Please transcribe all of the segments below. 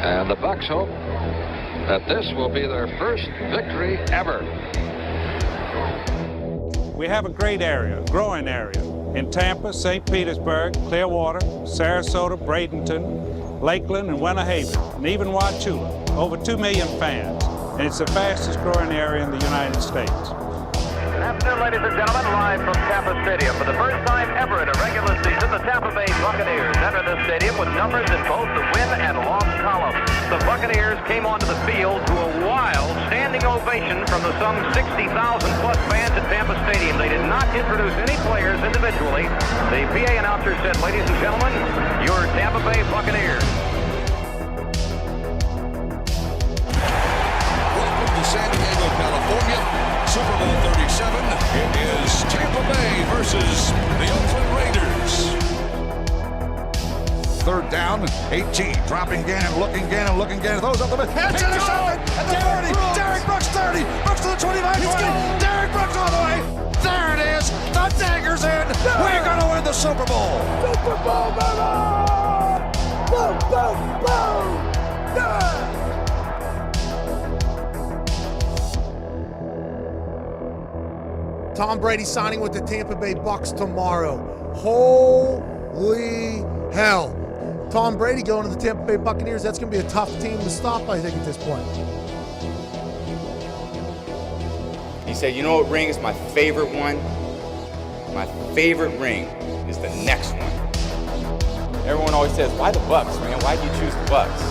And the Bucs hope that this will be their first victory ever. We have a great area, growing area, in Tampa, St. Petersburg, Clearwater, Sarasota, Bradenton, Lakeland, and Winter Haven, and even Wauchula. Over 2 million fans, and it's the fastest growing area in the United States. Good afternoon, ladies and gentlemen, live from Tampa Stadium. For the first time ever in a regular season, the Tampa Bay Buccaneers enter the stadium with numbers in both the win and loss columns. The Buccaneers came onto the field to a wild standing ovation from the some 60,000-plus fans at Tampa Stadium. They did not introduce any players individually. The PA announcer said, "Ladies and gentlemen, your Tampa Bay Buccaneers." Welcome to San Diego, California. Super Bowl 37. It is Tampa Bay versus the Oakland Raiders. Third down, 18. Dropping Gannon, looking Gannon. Those up the middle. It's intercepted at the 40. Derek Brooks 30. Brooks to the 25. 20. Derek Brooks all the way. There it is. The dagger's in. We're going to win the Super Bowl. Super Bowl, baby! Boom, boom, boom! Yeah! Tom Brady signing with the Tampa Bay Bucs tomorrow. Holy hell. Tom Brady going to the Tampa Bay Buccaneers. That's going to be a tough team to stop, I think, at this point. He said, "You know what ring is my favorite one? My favorite ring is the next one." Everyone always says, "Why the Bucs, man? Why did you choose the Bucs?"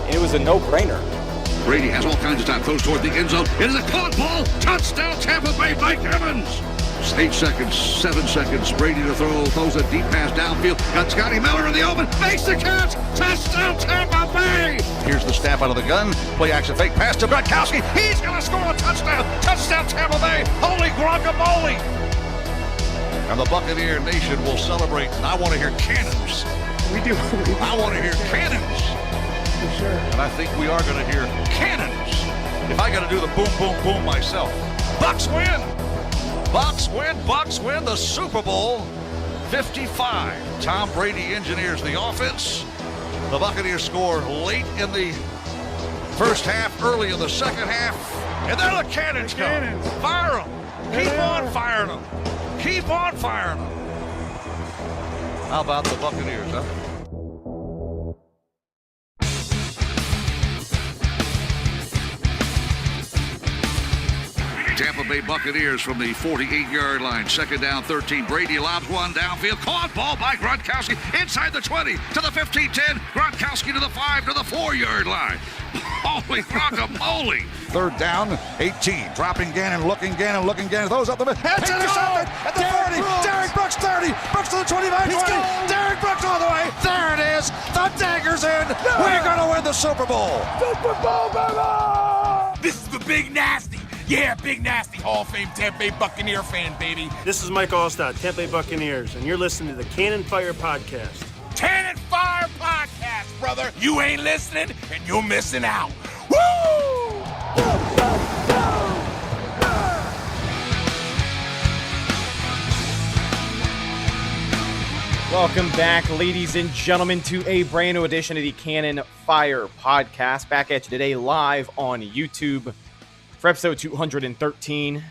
And it was a no-brainer. Brady has all kinds of time. Throws toward the end zone. It is a caught ball. Touchdown, Tampa Bay. Mike Evans. 8 seconds, 7 seconds. Brady to throw. Throws a deep pass downfield. Got Scotty Miller in the open. Makes the catch. Touchdown, Tampa Bay. Here's the snap out of the gun. Play action fake pass to Gronkowski. He's going to score a touchdown. Touchdown, Tampa Bay. Holy guacamole. And the Buccaneer Nation will celebrate. And I want to hear cannons. We do. I want to hear cannons. For sure. And I think we are going to hear cannons. If I got to do the boom, boom, boom myself. Bucs win. Bucs win. Bucs win the Super Bowl 55. Tom Brady engineers the offense. The Buccaneers score late in the first half, early in the second half. And there the cannons come. Fire them. Keep on firing them. Keep on firing them. How about the Buccaneers, huh? Tampa Bay Buccaneers from the 48-yard line. Second down, 13. Brady lobs one downfield. Caught ball by Gronkowski inside the 20 to the 15-10. Gronkowski to the 5 to the 4-yard line. Holy guacamole. Third down, 18. Dropping Gannon, looking Gannon. Those up the middle. It's intercepted at the 40. Derek Brooks 30. Brooks to the 25, 20. Derek Brooks all the way. There it is. The dagger's in. We're going to win the Super Bowl. Super Bowl, baby! This is the Big Nasty. Yeah, Big Nasty, Hall of Fame Tampa Bay Buccaneer fan, baby. This is Mike Allstott, Tampa Bay Buccaneers, and you're listening to the Cannon Fire Podcast. Cannon Fire Podcast, brother. You ain't listening, and you're missing out. Woo! Welcome back, ladies and gentlemen, to a brand new edition of the Cannon Fire Podcast. Back at you today live on YouTube for episode 213.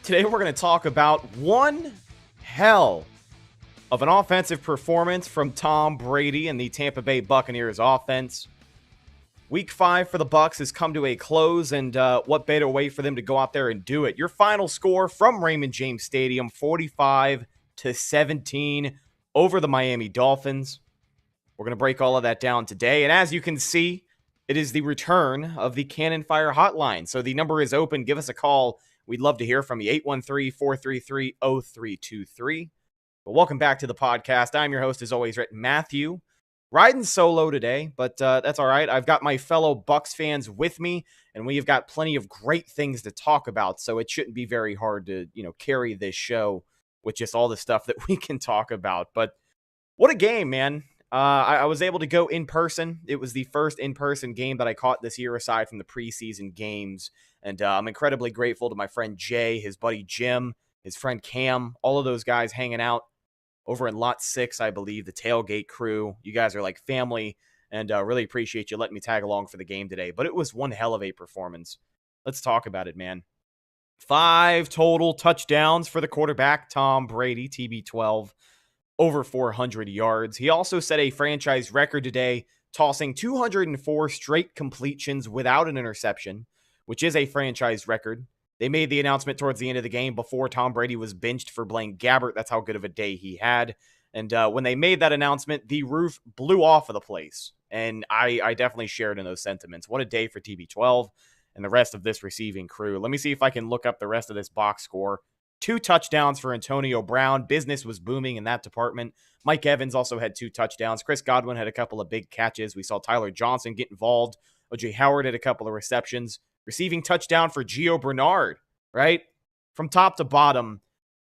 Today we're going to talk about one hell of an offensive performance from Tom Brady and the Tampa Bay Buccaneers offense. Week 5 for the Bucs has come to a close, and what better way for them to go out there and do it? Your final score from Raymond James Stadium, 45-17 over the Miami Dolphins. We're going to break all of that down today, and as you can see, it is the return of the Cannon Fire Hotline. So the number is open. Give us a call. We'd love to hear from you. 813-433-0323. But welcome back to the podcast. I'm your host, as always, Rhett Matthew. Riding solo today, but that's all right. I've got my fellow Bucs fans with me, and we've got plenty of great things to talk about. So it shouldn't be very hard to, carry this show with just all the stuff that we can talk about. But what a game, man. I was able to go in person. It was the first in-person game that I caught this year aside from the preseason games. And I'm incredibly grateful to my friend Jay, his buddy Jim, his friend Cam, all of those guys hanging out over in Lot 6, I believe, the tailgate crew. You guys are like family, and really appreciate you letting me tag along for the game today. But it was one hell of a performance. Let's talk about it, man. 5 total touchdowns for the quarterback, Tom Brady, TB12, over 400 yards. He also set a franchise record today, tossing 204 straight completions without an interception, which is a franchise record. They made the announcement towards the end of the game before Tom Brady was benched for Blaine Gabbert. That's how good of a day he had. And when they made that announcement, the roof blew off of the place. And I definitely shared in those sentiments. What a day for TB12 and the rest of this receiving crew. Let me see if I can look up the rest of this box score. 2 touchdowns for Antonio Brown. Business was booming in that department. Mike Evans also had 2 touchdowns. Chris Godwin had a couple of big catches. We saw Tyler Johnson get involved. O.J. Howard had a couple of receptions. Receiving touchdown for Gio Bernard, right? From top to bottom,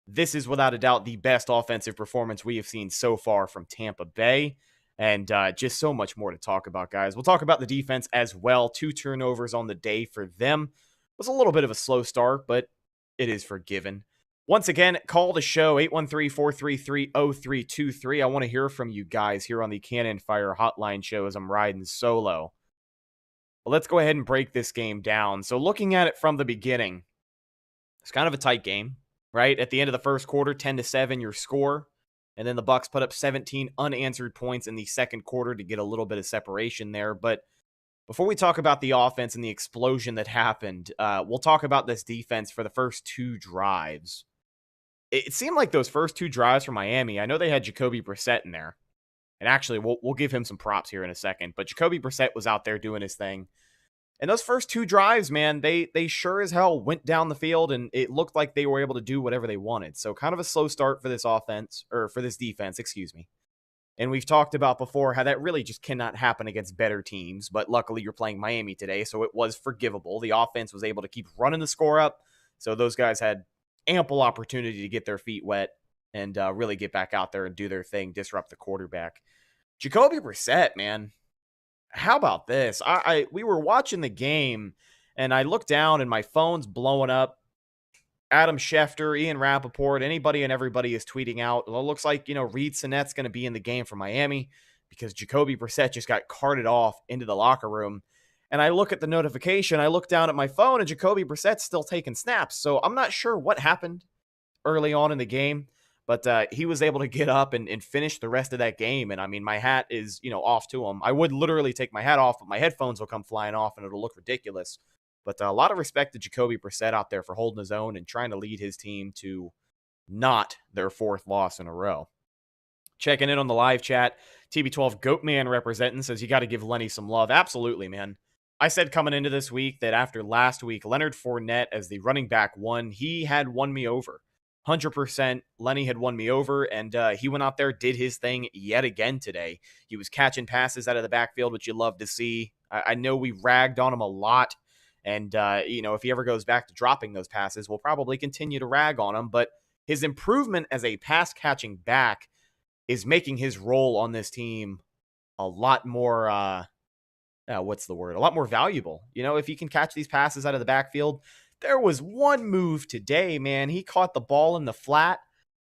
this is without a doubt the best offensive performance we have seen so far from Tampa Bay. And just so much more to talk about, guys. We'll talk about the defense as well. 2 turnovers on the day for them. It was a little bit of a slow start, but it is forgiven. Once again, call the show, 813-433-0323. I want to hear from you guys here on the Cannon Fire Hotline show as I'm riding solo. Well, let's go ahead and break this game down. So looking at it from the beginning, it's kind of a tight game, right? At the end of the first quarter, 10-7 your score. And then the Bucs put up 17 unanswered points in the second quarter to get a little bit of separation there. But before we talk about the offense and the explosion that happened, we'll talk about this defense for the first 2 drives. It seemed like those first 2 drives for Miami, I know they had Jacoby Brissett in there. And actually, we'll give him some props here in a second. But Jacoby Brissett was out there doing his thing. And those first 2 drives, man, they sure as hell went down the field, and it looked like they were able to do whatever they wanted. So kind of a slow start for this offense, or for this defense, excuse me. And we've talked about before how that really just cannot happen against better teams. But luckily, you're playing Miami today, so it was forgivable. The offense was able to keep running the score up. So those guys had ample opportunity to get their feet wet and really get back out there and do their thing, disrupt the quarterback. Jacoby Brissett, man, how about this? We were watching the game, and I looked down, and my phone's blowing up. Adam Schefter, Ian Rappaport, anybody and everybody is tweeting out. Well, it looks like, Reed Sinette's going to be in the game for Miami because Jacoby Brissett just got carted off into the locker room. And I look at the notification, I look down at my phone, and Jacoby Brissett's still taking snaps. So I'm not sure what happened early on in the game, but he was able to get up and finish the rest of that game. And I mean, my hat is, off to him. I would literally take my hat off, but my headphones will come flying off and it'll look ridiculous. But a lot of respect to Jacoby Brissett out there for holding his own and trying to lead his team to not their 4th loss in a row. Checking in on the live chat, TB12 Goatman representing says you got to give Lenny some love. Absolutely, man. I said coming into this week that after last week, Leonard Fournette as the running back won. He had won me over. 100%. Lenny had won me over, and he went out there, did his thing yet again today. He was catching passes out of the backfield, which you love to see. I know we ragged on him a lot, and, if he ever goes back to dropping those passes, we'll probably continue to rag on him, but his improvement as a pass-catching back is making his role on this team a lot more, a lot more valuable. If he can catch these passes out of the backfield. There was one move today, man. He caught the ball in the flat,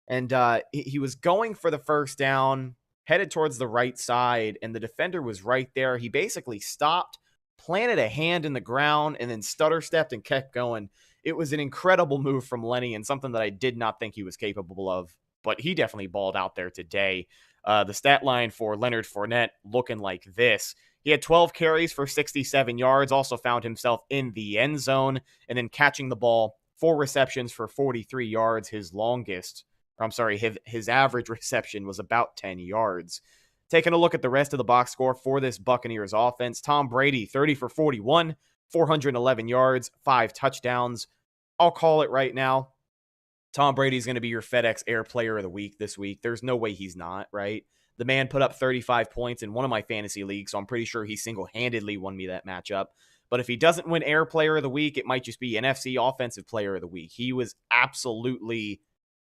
and he was going for the first down, headed towards the right side, and the defender was right there. He basically stopped, planted a hand in the ground, and then stutter-stepped and kept going. It was an incredible move from Lenny and something that I did not think he was capable of, but he definitely balled out there today. The stat line for Leonard Fournette looking like this. He had 12 carries for 67 yards, also found himself in the end zone, and then catching the ball, 4 receptions for 43 yards. His average reception was about 10 yards. Taking a look at the rest of the box score for this Buccaneers offense, Tom Brady, 30 for 41, 411 yards, 5 touchdowns. I'll call it right now. Tom Brady's going to be your FedEx Air Player of the Week this week. There's no way he's not, right? The man put up 35 points in one of my fantasy leagues, so I'm pretty sure he single-handedly won me that matchup. But if he doesn't win Air Player of the Week, it might just be NFC Offensive Player of the Week. He was absolutely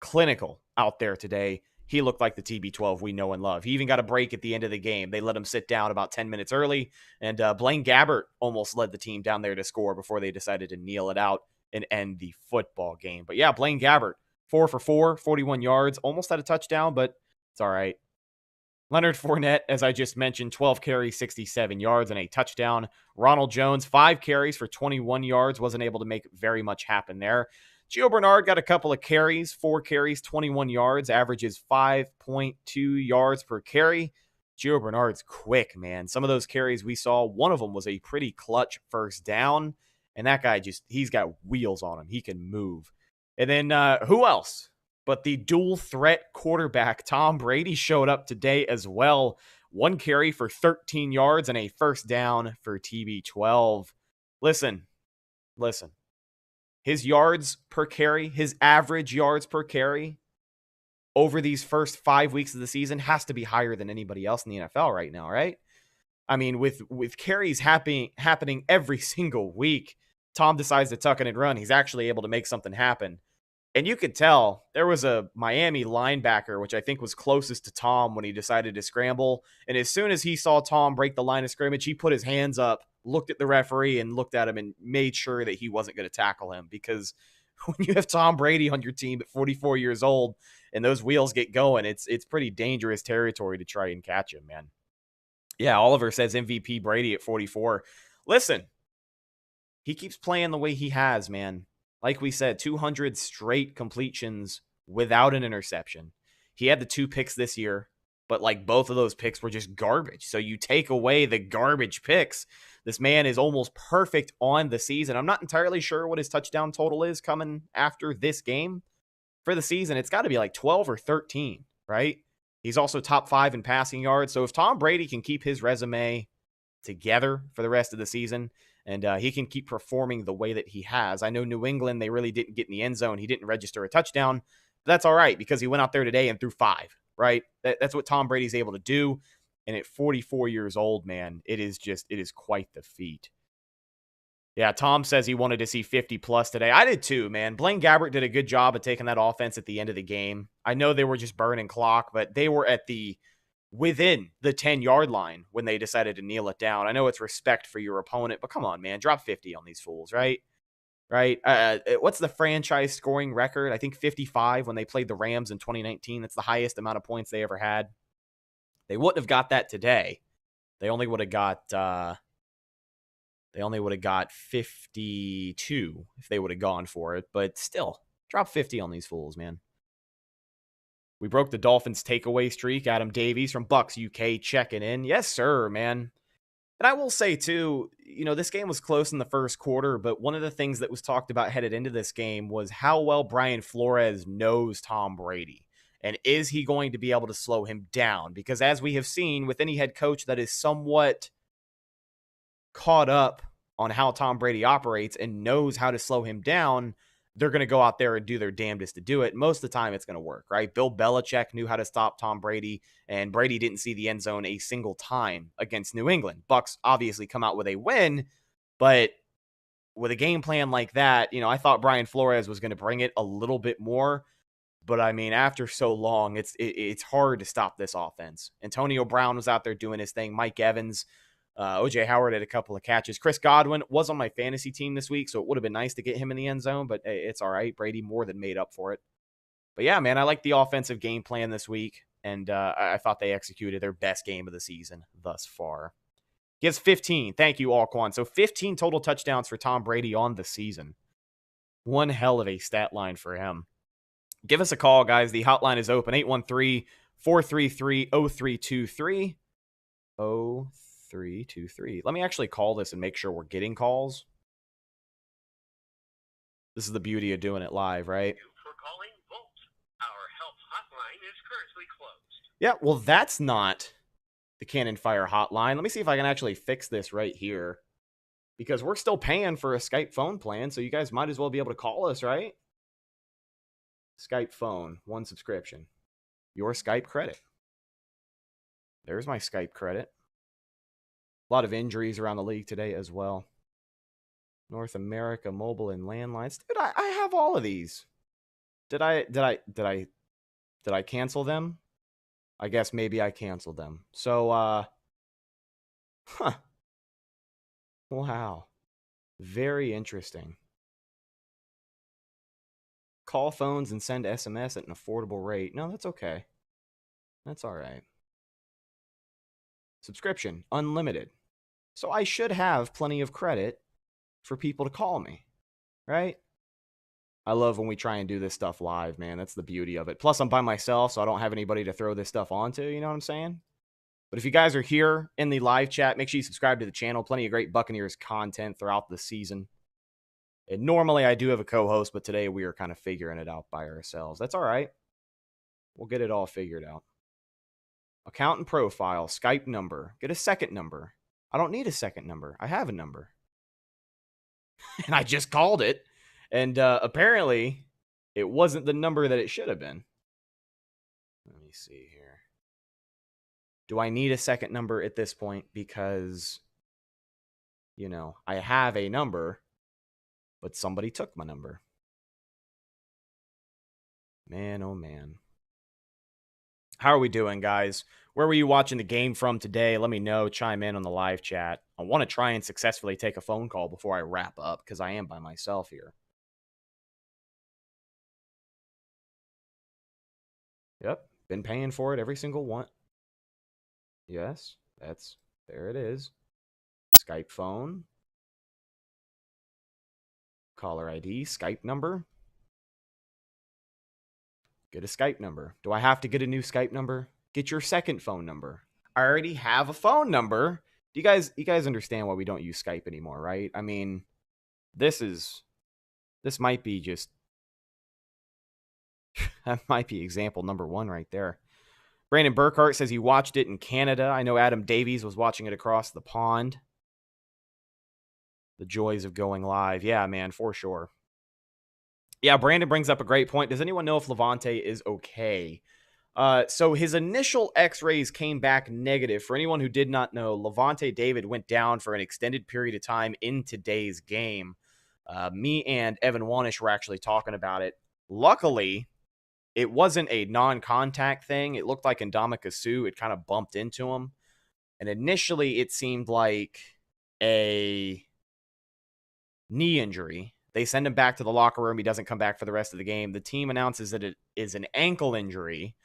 clinical out there today. He looked like the TB12 we know and love. He even got a break at the end of the game. They let him sit down about 10 minutes early, and Blaine Gabbert almost led the team down there to score before they decided to kneel it out and end the football game. But yeah, Blaine Gabbert, 4 for 4, 41 yards, almost had a touchdown, but it's all right. Leonard Fournette, as I just mentioned, 12 carries, 67 yards, and a touchdown. Ronald Jones, 5 carries for 21 yards, wasn't able to make very much happen there. Gio Bernard got a couple of carries, 4 carries, 21 yards, averages 5.2 yards per carry. Gio Bernard's quick, man. Some of those carries we saw, one of them was a pretty clutch first down, and that guy he's got wheels on him. He can move. And then who else? But the dual threat quarterback, Tom Brady, showed up today as well. 1 carry for 13 yards and a first down for TB12. Listen. His yards per carry, his average yards per carry over these first 5 weeks of the season has to be higher than anybody else in the NFL right now, right? I mean, with carries happening every single week, Tom decides to tuck in and run. He's actually able to make something happen. And you could tell there was a Miami linebacker, which I think was closest to Tom when he decided to scramble. And as soon as he saw Tom break the line of scrimmage, he put his hands up, looked at the referee, and looked at him and made sure that he wasn't going to tackle him. Because when you have Tom Brady on your team at 44 years old and those wheels get going, it's pretty dangerous territory to try and catch him, man. Yeah, Oliver says MVP Brady at 44. Listen, he keeps playing the way he has, man. Like we said, 200 straight completions without an interception. He had the 2 picks this year, but like both of those picks were just garbage. So you take away the garbage picks. This man is almost perfect on the season. I'm not entirely sure what his touchdown total is coming after this game. For the season, it's got to be like 12 or 13, right? He's also top 5 in passing yards. So if Tom Brady can keep his resume together for the rest of the season, and he can keep performing the way that he has. I know New England, they really didn't get in the end zone. He didn't register a touchdown. But that's all right because he went out there today and threw 5, right? That's what Tom Brady's able to do. And at 44 years old, man, it is quite the feat. Yeah, Tom says he wanted to see 50 plus today. I did too, man. Blaine Gabbert did a good job of taking that offense at the end of the game. I know they were just burning clock, but they were within the 10-yard line when they decided to kneel it down. I know it's respect for your opponent, but come on, man. Drop 50 on these fools, right? Right? What's the franchise scoring record? I think 55 when they played the Rams in 2019. That's the highest amount of points they ever had. They wouldn't have got that today. They only would have got 52 if they would have gone for it. But still, drop 50 on these fools, man. We broke the Dolphins takeaway streak. Adam Davies from Bucs UK checking in. Yes, sir, man. And I will say, too, this game was close in the first quarter, but one of the things that was talked about headed into this game was how well Brian Flores knows Tom Brady. And is he going to be able to slow him down? Because as we have seen with any head coach that is somewhat caught up on how Tom Brady operates and knows how to slow him down, they're going to go out there and do their damnedest to do it. Most of the time, it's going to work, right? Bill Belichick knew how to stop Tom Brady, and Brady didn't see the end zone a single time against New England. Bucs obviously come out with a win, but with a game plan like that, I thought Brian Flores was going to bring it a little bit more. But, I mean, after so long, it's hard to stop this offense. Antonio Brown was out there doing his thing. Mike Evans, O.J. Howard had a couple of catches. Chris Godwin was on my fantasy team this week, so it would have been nice to get him in the end zone, but it's all right. Brady more than made up for it. But, yeah, man, I like the offensive game plan this week, and I thought they executed their best game of the season thus far. Gives 15. Thank you, Alquan. So 15 total touchdowns for Tom Brady on the season. One hell of a stat line for him. Give us a call, guys. The hotline is open, 813-433-0323. 0323. Let me actually call this and make sure we're getting calls. This is the beauty of doing it live, right? Thank you for calling Bolt. Our help hotline is currently closed. Yeah, well, that's not the Cannon Fire hotline. Let me see if I can actually fix this right here. Because we're still paying for a Skype phone plan, so you guys might as well be able to call us, right? Skype phone, 1 subscription. Your Skype credit. There's my Skype credit. A lot of injuries around the league today as well. North America mobile and landlines. Dude, I have all of these. Did I cancel them? I guess maybe I canceled them. So Wow. Very interesting. call phones and send SMS at an affordable rate. No, that's okay. That's all right. Subscription, unlimited. So I should have plenty of credit for people to call me, right? I love when we try and do this stuff live, man. That's the beauty of it. Plus, I'm by myself, so I don't have anybody to throw this stuff onto, you know what I'm saying? But if you guys are here in the live chat, make sure you subscribe to the channel. Plenty of great Buccaneers content throughout the season. And normally I do have a co-host, but today we are kind of figuring it out by ourselves. That's all right. We'll get it all figured out. Account and profile, Skype number. Get a second number. I don't need a second number. I have a number. And I just called it. And apparently, it wasn't the number that it should have been. Let me see here. Do I need a second number at this point? Because, you know, I have a number, but somebody took my number. Man, oh man. How are we doing, guys? Where were you watching the game from today? Let me know. Chime in on the live chat. I want to try and successfully take a phone call before I wrap up because I am by myself here. Yep, been paying for it every single one. Yes, there it is. Skype phone. Caller ID, Skype number. Get a Skype number. Do I have to get a new Skype number? Get your second phone number. I already have a phone number. You guys understand why we don't use Skype anymore, right? I mean, this might be just that might be example number one right there. Brandon Burkhart says he watched it in Canada. I know Adam Davies was watching it across the pond. The joys of going live. Yeah, man, for sure. Yeah, Brandon brings up a great point. Does anyone know if Levante is okay? So his initial x-rays came back negative. For anyone who did not know, Levante David went down for an extended period of time in today's game. Me and Evan Wanish were actually talking about it. Luckily, it wasn't a non-contact thing. It looked like Ndamukong Suh, it kind of bumped into him. And initially, it seemed like a knee injury. They send him back to the locker room. He doesn't come back for the rest of the game. The team announces that it is an ankle injury.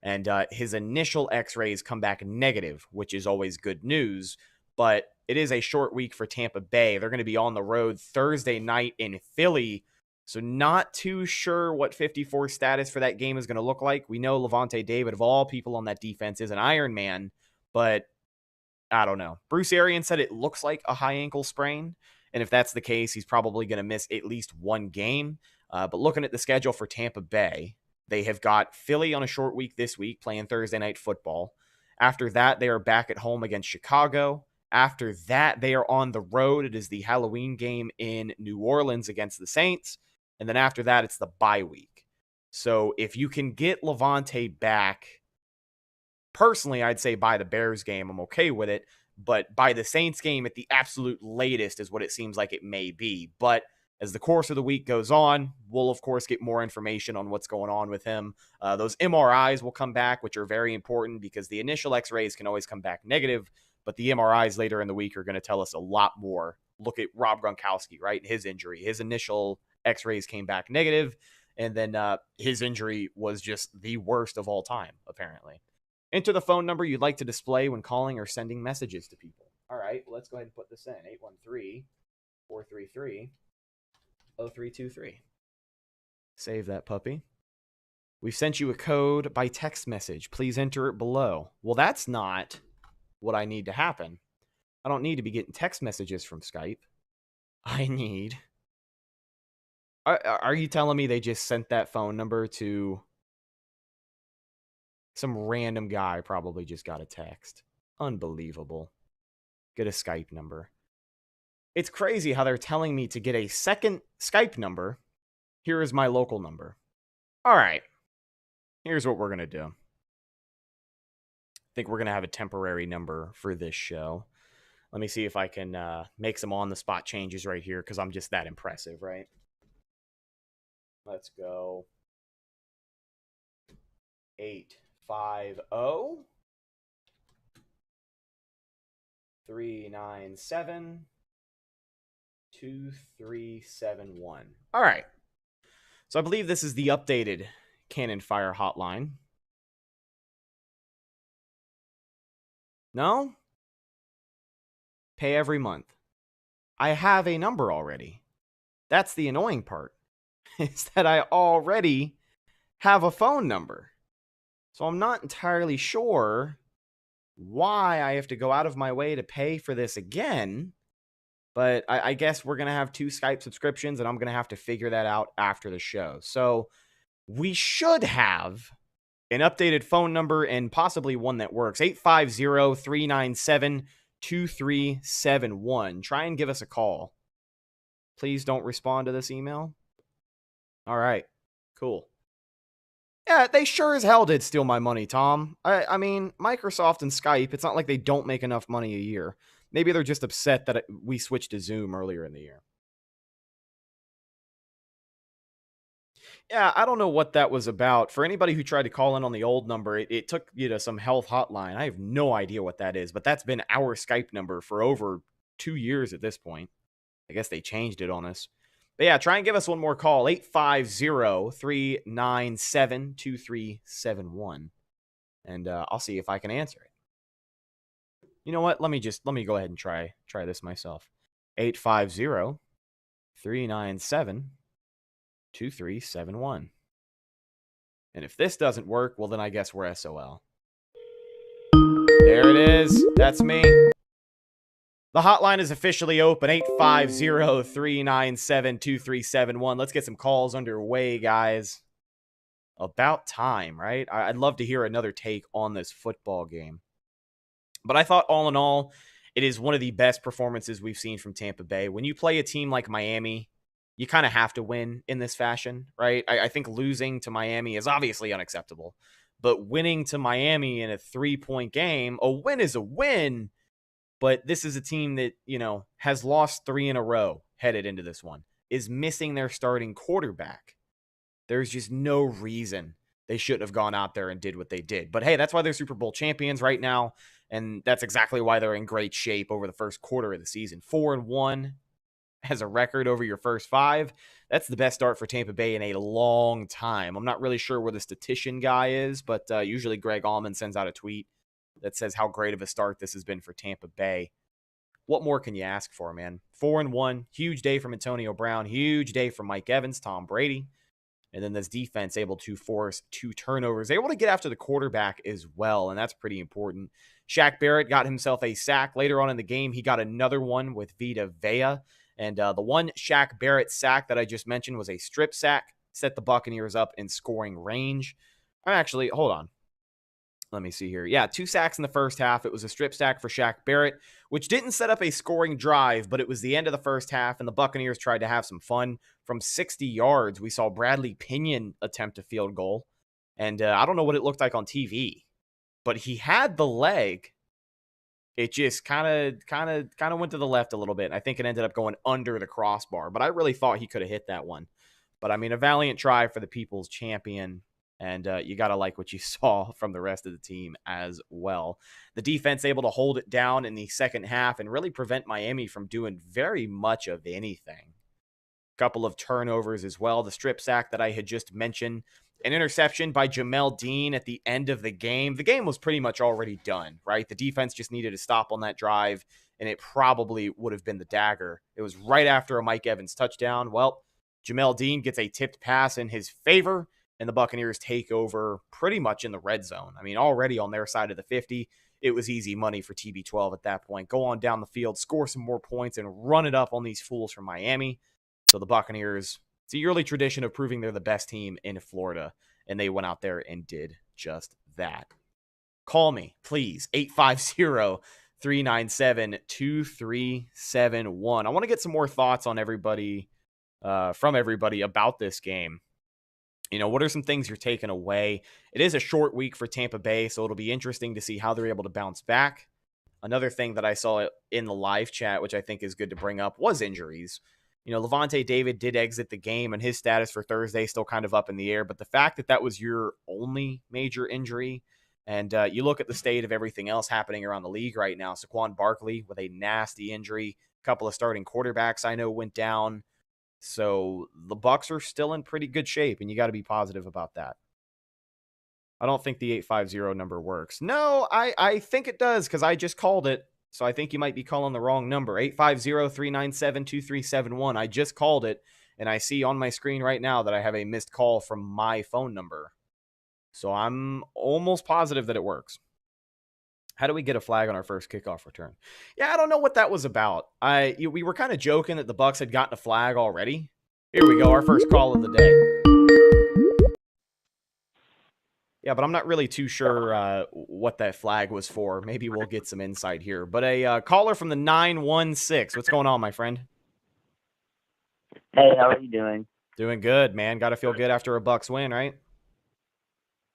And his initial x-rays come back negative, which is always good news. But it is a short week for Tampa Bay. They're going to be on the road Thursday night in Philly. So not too sure what 54 status for that game is going to look like. We know Levante David, of all people on that defense, is an Iron Man, but I don't know. Bruce Arians said it looks like a high ankle sprain, and if that's the case, he's probably going to miss at least one game. But looking at the schedule for Tampa Bay, they have got Philly on a short week this week, playing Thursday Night Football. After that, they are back at home against Chicago. After that, they are on the road. It is the Halloween game in New Orleans against the Saints. And then after that, it's the bye week. So if you can get Levante back, personally, I'd say by the Bears game, I'm okay with it. But by the Saints game at the absolute latest is what it seems like it may be. But as the course of the week goes on, we'll, of course, get more information on what's going on with him. Those MRIs will come back, which are very important because the initial x-rays can always come back negative. But the MRIs later in the week are going to tell us a lot more. Look at Rob Gronkowski, right? His injury. His initial x-rays came back negative, and then his injury was just the worst of all time, apparently. Enter the phone number you'd like to display when calling or sending messages to people. All right, let's go ahead and put this in. 813-433-0323. Save that puppy. We've sent you a code by text message. Please enter it below. Well, that's not what I need to happen. I don't need to be getting text messages from Skype. I need... Are you telling me they just sent that phone number to some random guy probably just got a text? Unbelievable. Get a Skype number. It's crazy how they're telling me to get a second Skype number. Here is my local number. All right. Here's what we're going to do. I think we're going to have a temporary number for this show. Let me see if I can make some on-the-spot changes right here because I'm just that impressive, right? Let's go 850-397-2371. All right. So I believe this is the updated Cannon Fire hotline. No? Pay every month. I have a number already. That's the annoying part, is that I already have a phone number. So I'm not entirely sure why I have to go out of my way to pay for this again. But I guess we're going to have 2 Skype subscriptions, and I'm going to have to figure that out after the show. So we should have an updated phone number and possibly one that works. 850-397-2371. Try and give us a call. Please don't respond to this email. All right, cool. Yeah, they sure as hell did steal my money, Tom. I mean, Microsoft and Skype, it's not like they don't make enough money a year. Maybe they're just upset that we switched to Zoom earlier in the year. Yeah, I don't know what that was about. For anybody who tried to call in on the old number, it took you to some health hotline. I have no idea what that is, but that's been our Skype number for over 2 years at this point. I guess they changed it on us. But yeah, try and give us one more call. 850-397-2371. And I'll see if I can answer it. You know what? Let me go ahead and try this myself. 850-397-2371. And if this doesn't work, well then I guess we're SOL. There it is. That's me. The hotline is officially open, 850-397-2371. Let's get some calls underway, guys. About time, right? I'd love to hear another take on this football game. But I thought all in all, it is one of the best performances we've seen from Tampa Bay. When you play a team like Miami, you kind of have to win in this fashion, right? I think losing to Miami is obviously unacceptable. But winning to Miami in a 3-point game, a win is a win. But this is a team that, has lost 3 in a row headed into this one, is missing their starting quarterback. There's just no reason they shouldn't have gone out there and did what they did. But hey, that's why they're Super Bowl champions right now. And that's exactly why they're in great shape over the first quarter of the season. 4-1 as a record over your first 5. That's the best start for Tampa Bay in a long time. I'm not really sure where the statistician guy is, but usually Greg Allman sends out a tweet that says how great of a start this has been for Tampa Bay. What more can you ask for, man? 4-1, huge day from Antonio Brown, huge day from Mike Evans, Tom Brady. And then this defense able to force 2 turnovers, able to get after the quarterback as well, and that's pretty important. Shaq Barrett got himself a sack. Later on in the game, he got another one with Vita Vea. And the one Shaq Barrett sack that I just mentioned was a strip sack, set the Buccaneers up in scoring range. Actually, hold on. Let me see here. Yeah, 2 sacks in the first half. It was a strip sack for Shaq Barrett, which didn't set up a scoring drive, but it was the end of the first half, and the Buccaneers tried to have some fun. From 60 yards, we saw Bradley Pinion attempt a field goal, and I don't know what it looked like on TV, but he had the leg. It just kind of went to the left a little bit. I think it ended up going under the crossbar, but I really thought he could have hit that one. But I mean, a valiant try for the people's champion. And you got to like what you saw from the rest of the team as well. The defense able to hold it down in the second half and really prevent Miami from doing very much of anything. Couple of turnovers as well. The strip sack that I had just mentioned. An interception by Jamel Dean at the end of the game. The game was pretty much already done, right? The defense just needed to stop on that drive, and it probably would have been the dagger. It was right after a Mike Evans touchdown. Well, Jamel Dean gets a tipped pass in his favor, and the Buccaneers take over pretty much in the red zone. I mean, already on their side of the 50, it was easy money for TB12 at that point. Go on down the field, score some more points, and run it up on these fools from Miami. So the Buccaneers, it's a yearly tradition of proving they're the best team in Florida, and they went out there and did just that. Call me, please, 850-397-2371. I want to get some more thoughts on everybody, from everybody about this game. What are some things you're taking away? It is a short week for Tampa Bay, so it'll be interesting to see how they're able to bounce back. Another thing that I saw in the live chat, which I think is good to bring up, was injuries. Levante David did exit the game, and his status for Thursday is still kind of up in the air. But the fact that that was your only major injury, and you look at the state of everything else happening around the league right now, Saquon Barkley with a nasty injury, a couple of starting quarterbacks I know went down. So the Bucs are still in pretty good shape, and you got to be positive about that. I don't think the 850 number works. No, I think it does because I just called it. So I think you might be calling the wrong number. 850-397-2371. I just called it, and I see on my screen right now that I have a missed call from my phone number. So I'm almost positive that it works. How do we get a flag on our first kickoff return? Yeah, I don't know what that was about. We were kind of joking that the Bucs had gotten a flag already. Here we go, our first call of the day. Yeah, but I'm not really too sure what that flag was for. Maybe we'll get some insight here. But a caller from the 916. What's going on, my friend? Hey, how are you doing? Doing good, man. Got to feel good after a Bucs win, right?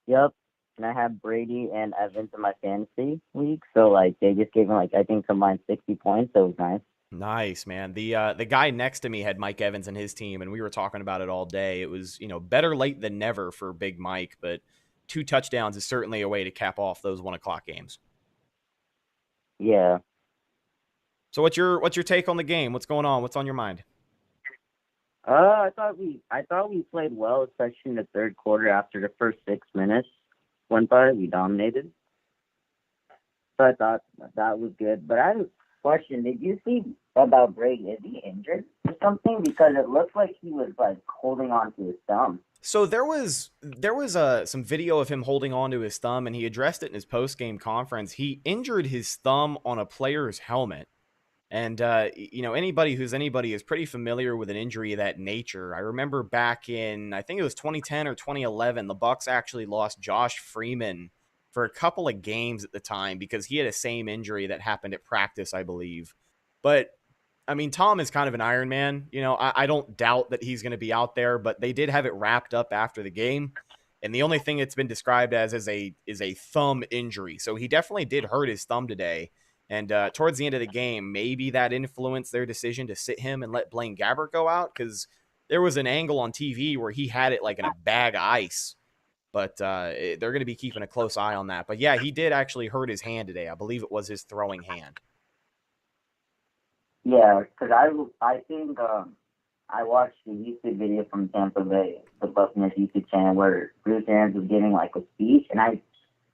Yep. And I have Brady and Evans in my fantasy league, so they just gave him I think combined 60 points. So it was nice. Nice, man. The guy next to me had Mike Evans and his team, and we were talking about it all day. It was better late than never for Big Mike, but 2 touchdowns is certainly a way to cap off those 1:00 games. Yeah. So what's your take on the game? What's going on? What's on your mind? I thought we played well, especially in the third quarter. After the first 6 minutes went by, we dominated. So I thought that was good. But I have a question. Did you see about Brady? Is he injured or something? Because it looked like he was holding on to his thumb. So there was some video of him holding on to his thumb, and he addressed it in his post-game conference. He injured his thumb on a player's helmet. And, anybody who's anybody is pretty familiar with an injury of that nature. I remember back in, I think it was 2010 or 2011, the Bucs actually lost Josh Freeman for a couple of games at the time because he had a same injury that happened at practice, I believe. But, I mean, Tom is kind of an Iron Man. I don't doubt that he's going to be out there, but they did have it wrapped up after the game. And the only thing it's been described as is a thumb injury. So he definitely did hurt his thumb today. And towards the end of the game, maybe that influenced their decision to sit him and let Blaine Gabbert go out because there was an angle on TV where he had it like in a bag of ice. But they're going to be keeping a close eye on that. But, yeah, he did actually hurt his hand today. I believe it was his throwing hand. Yeah, because I think I watched the YouTube video from Tampa Bay, the Buccaneers YouTube channel, where Bruce Arians was giving a speech, and I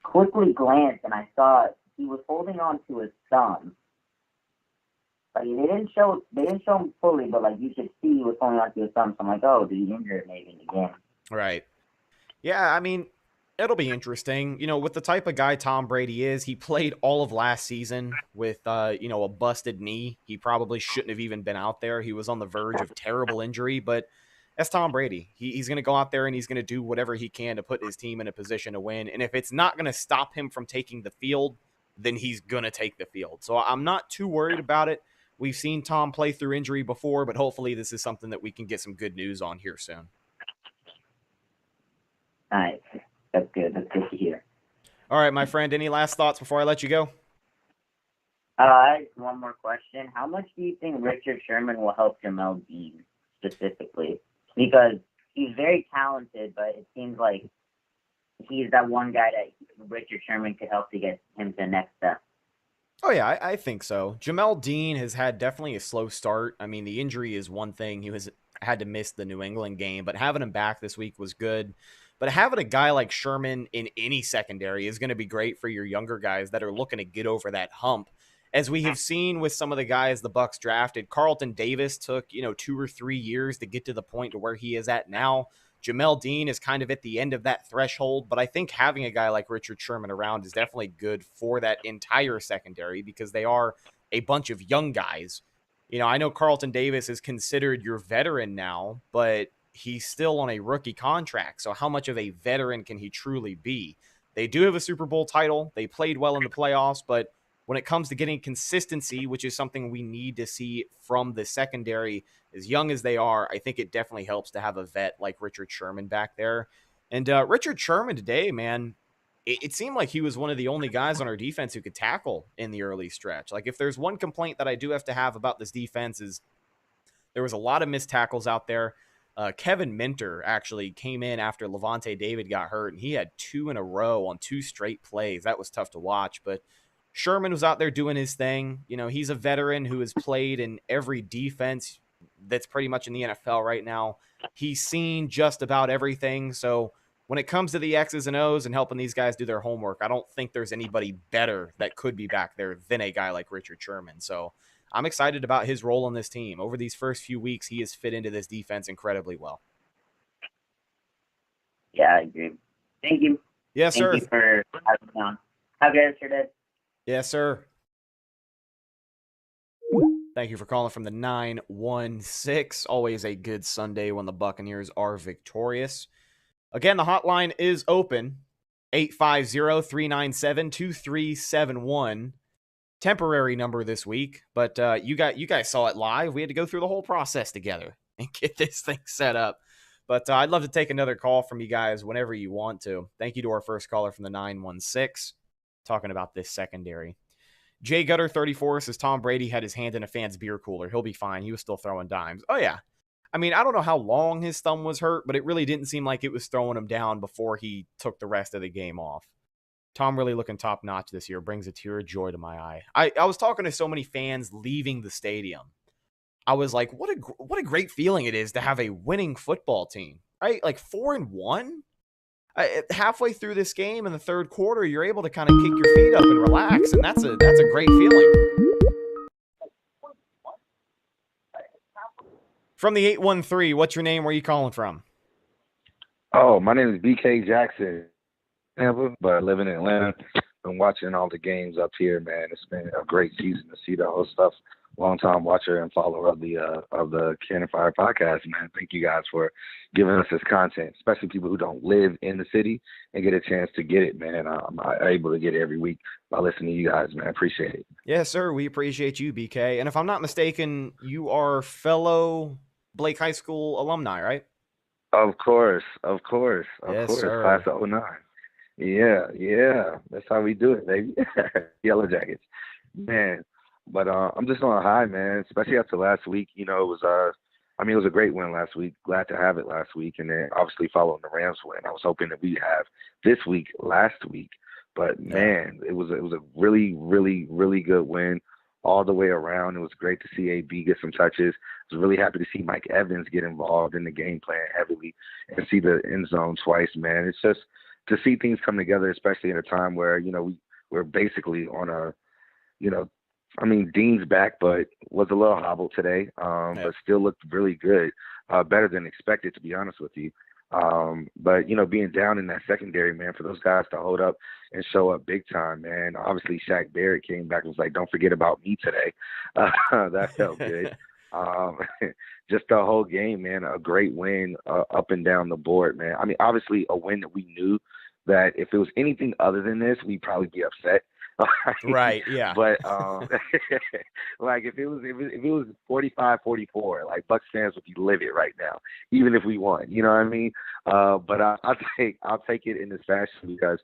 quickly glanced and I saw he was holding on to his thumb. They didn't show him fully, but you could see he was holding on to his thumb. So I'm like, oh, did he injure it maybe in the game? Right. Yeah, I mean, it'll be interesting. With the type of guy Tom Brady is, he played all of last season with, a busted knee. He probably shouldn't have even been out there. He was on the verge of terrible injury, but that's Tom Brady. He's going to go out there and he's going to do whatever he can to put his team in a position to win. And if it's not going to stop him from taking the field, then he's going to take the field. So I'm not too worried about it. We've seen Tom play through injury before, but hopefully this is something that we can get some good news on here soon. Nice. That's good. That's good to hear. All right, my friend, any last thoughts before I let you go? One more question. How much do you think Richard Sherman will help Jamel Dean specifically? Because he's very talented, but it seems like he's that one guy that Richard Sherman could help to get him to the next step. Oh, yeah, I think so. Jamel Dean has had definitely a slow start. I mean, the injury is one thing. He had to miss the New England game, but having him back this week was good. But having a guy like Sherman in any secondary is going to be great for your younger guys that are looking to get over that hump. As we have seen with some of the guys the Bucs drafted, Carlton Davis took, 2 or 3 years to get to the point to where he is at now. Jamel Dean is kind of at the end of that threshold, but I think having a guy like Richard Sherman around is definitely good for that entire secondary because they are a bunch of young guys. I know Carlton Davis is considered your veteran now, but he's still on a rookie contract. So how much of a veteran can he truly be? They do have a Super Bowl title. They played well in the playoffs, but when it comes to getting consistency, which is something we need to see from the secondary, as young as they are, I think it definitely helps to have a vet like Richard Sherman back there. And Richard Sherman today, man, it seemed like he was one of the only guys on our defense who could tackle in the early stretch. Like, if there's one complaint that I do have to have about this defense is there was a lot of missed tackles out there. Kevin Minter actually came in after Levante David got hurt, and he had 2 in a row on 2 straight plays. That was tough to watch, but Sherman was out there doing his thing. He's a veteran who has played in every defense that's pretty much in the NFL right now. He's seen just about everything. So when it comes to the X's and O's and helping these guys do their homework, I don't think there's anybody better that could be back there than a guy like Richard Sherman. So I'm excited about his role on this team. Over these first few weeks, he has fit into this defense incredibly well. Yeah, I agree. Thank you. Yes, sir. Thank you for having me on. Have a good rest of your day. Yes, sir. Thank you for calling from the 916. Always a good Sunday when the Buccaneers are victorious. Again, the hotline is open. 850-397-2371. Temporary number this week, but you guys saw it live. We had to go through the whole process together and get this thing set up. But I'd love to take another call from you guys whenever you want to. Thank you to our first caller from the 916, talking about this secondary. Jay Gutter 34 says Tom Brady had his hand in a fan's beer cooler. He'll be fine. He was still throwing dimes. Oh, yeah. I mean, I don't know how long his thumb was hurt, but it really didn't seem like it was throwing him down before he took the rest of the game off. Tom really looking top-notch this year. Brings a tear of joy to my eye. I was talking to so many fans leaving the stadium. I was like, what a great feeling it is to have a winning football team, right? Like 4-1? Halfway through this game in the third quarter, you're able to kind of kick your feet up and relax, and that's a great feeling. From the 813, what's your name? Where are you calling from? Oh, my name is BK Jackson, Tampa, but I live in Atlanta. Been watching all the games up here, man. It's been a great season to see the whole stuff. Long-time watcher and follower of the Cannon Fire podcast, man. Thank you guys for giving us this content, especially people who don't live in the city and get a chance to get it, man. I'm able to get it every week by listening to you guys, man. Appreciate it. Yes, sir. We appreciate you, BK. And if I'm not mistaken, you are fellow Blake High School alumni, right? Of course. Yes, sir. Class of 09. Yeah. That's how we do it, baby. Yellow Jackets. Man. But I'm just on a high, man, especially after last week. You know, it was a great win last week. Glad to have it last week. And then obviously following the Rams win. I was hoping that we'd have this week, last week. But, man, it was a really, really, really good win all the way around. It was great to see AB get some touches. I was really happy to see Mike Evans get involved in the game plan heavily and see the end zone twice, man. It's just to see things come together, especially in a time where, you know, we're basically on a, you know, Dean's back, but was a little hobbled today, but still looked really good, better than expected, to be honest with you. But, you know, being down in that secondary, man, for those guys to hold up and show up big time, man. Obviously, Shaq Barrett came back and was like, don't forget about me today. That felt good. Just the whole game, man, a great win up and down the board, man. I mean, obviously a win that we knew that if it was anything other than this, we'd probably be upset. Right, yeah. But like if it was 45-44, like Bucs fans would be livid right now, even if we won. You know what I mean? But I'll take it in this fashion because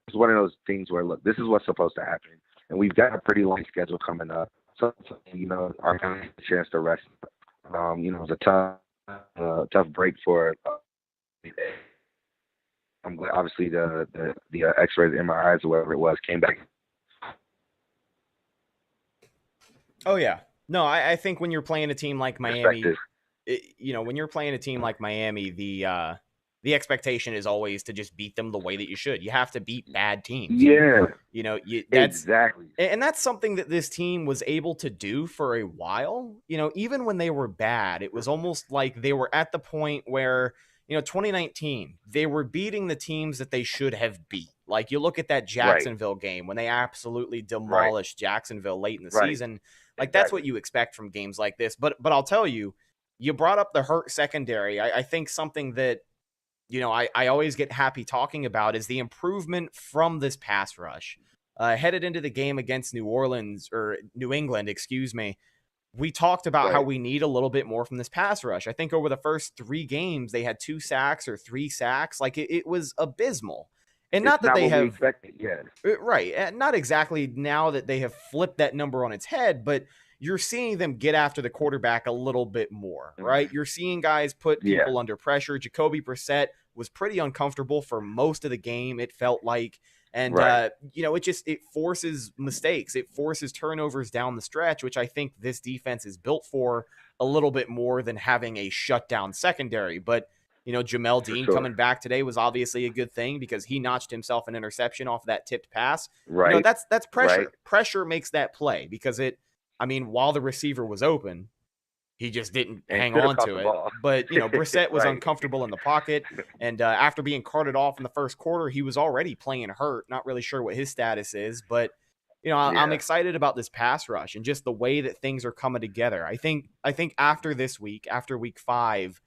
it's one of those things where, look, this is what's supposed to happen, and we've got a pretty long schedule coming up. So you know, our guys have a chance to rest. You know, it was a tough break for. I'm glad, obviously the X-rays, MRIs, or whatever it was, came back. Oh, yeah. No, I think when you're playing a team like Miami, when you're playing a team like Miami, the expectation is always to just beat them the way that you should. You have to beat bad teams. Yeah. You know, that's exactly. And that's something that this team was able to do for a while. You know, even when they were bad, it was almost like they were at the point where, you know, 2019, they were beating the teams that they should have beat. Like, you look at that Jacksonville game when they absolutely demolished Jacksonville late in the season. Like, that's what you expect from games like this. But I'll tell you, you brought up the hurt secondary. I think something that, you know, I always get happy talking about is the improvement from this pass rush. Headed into the game against New England, we talked about how we need a little bit more from this pass rush. I think over the first 3 games, they had 2 sacks or 3 sacks. Like, it was abysmal. And not that they have, right. Not exactly now that they have flipped that number on its head, but you're seeing them get after the quarterback a little bit more, right? You're seeing guys put people under pressure. Jacoby Brissett was pretty uncomfortable for most of the game, it felt like. And, you know, it forces mistakes. It forces turnovers down the stretch, which I think this defense is built for. a little bit more than having a shutdown secondary. But, Jamel Dean coming back today was obviously a good thing because he notched himself an interception off that tipped pass. Right. That's pressure. Right. Pressure makes that play because while the receiver was open, he just didn't hang on to it. But, Brissett was uncomfortable in the pocket. And after being carted off in the first quarter, he was already playing hurt. Not really sure what his status is. But, I'm excited about this pass rush and just the way that things are coming together. I think after this week, after week 5,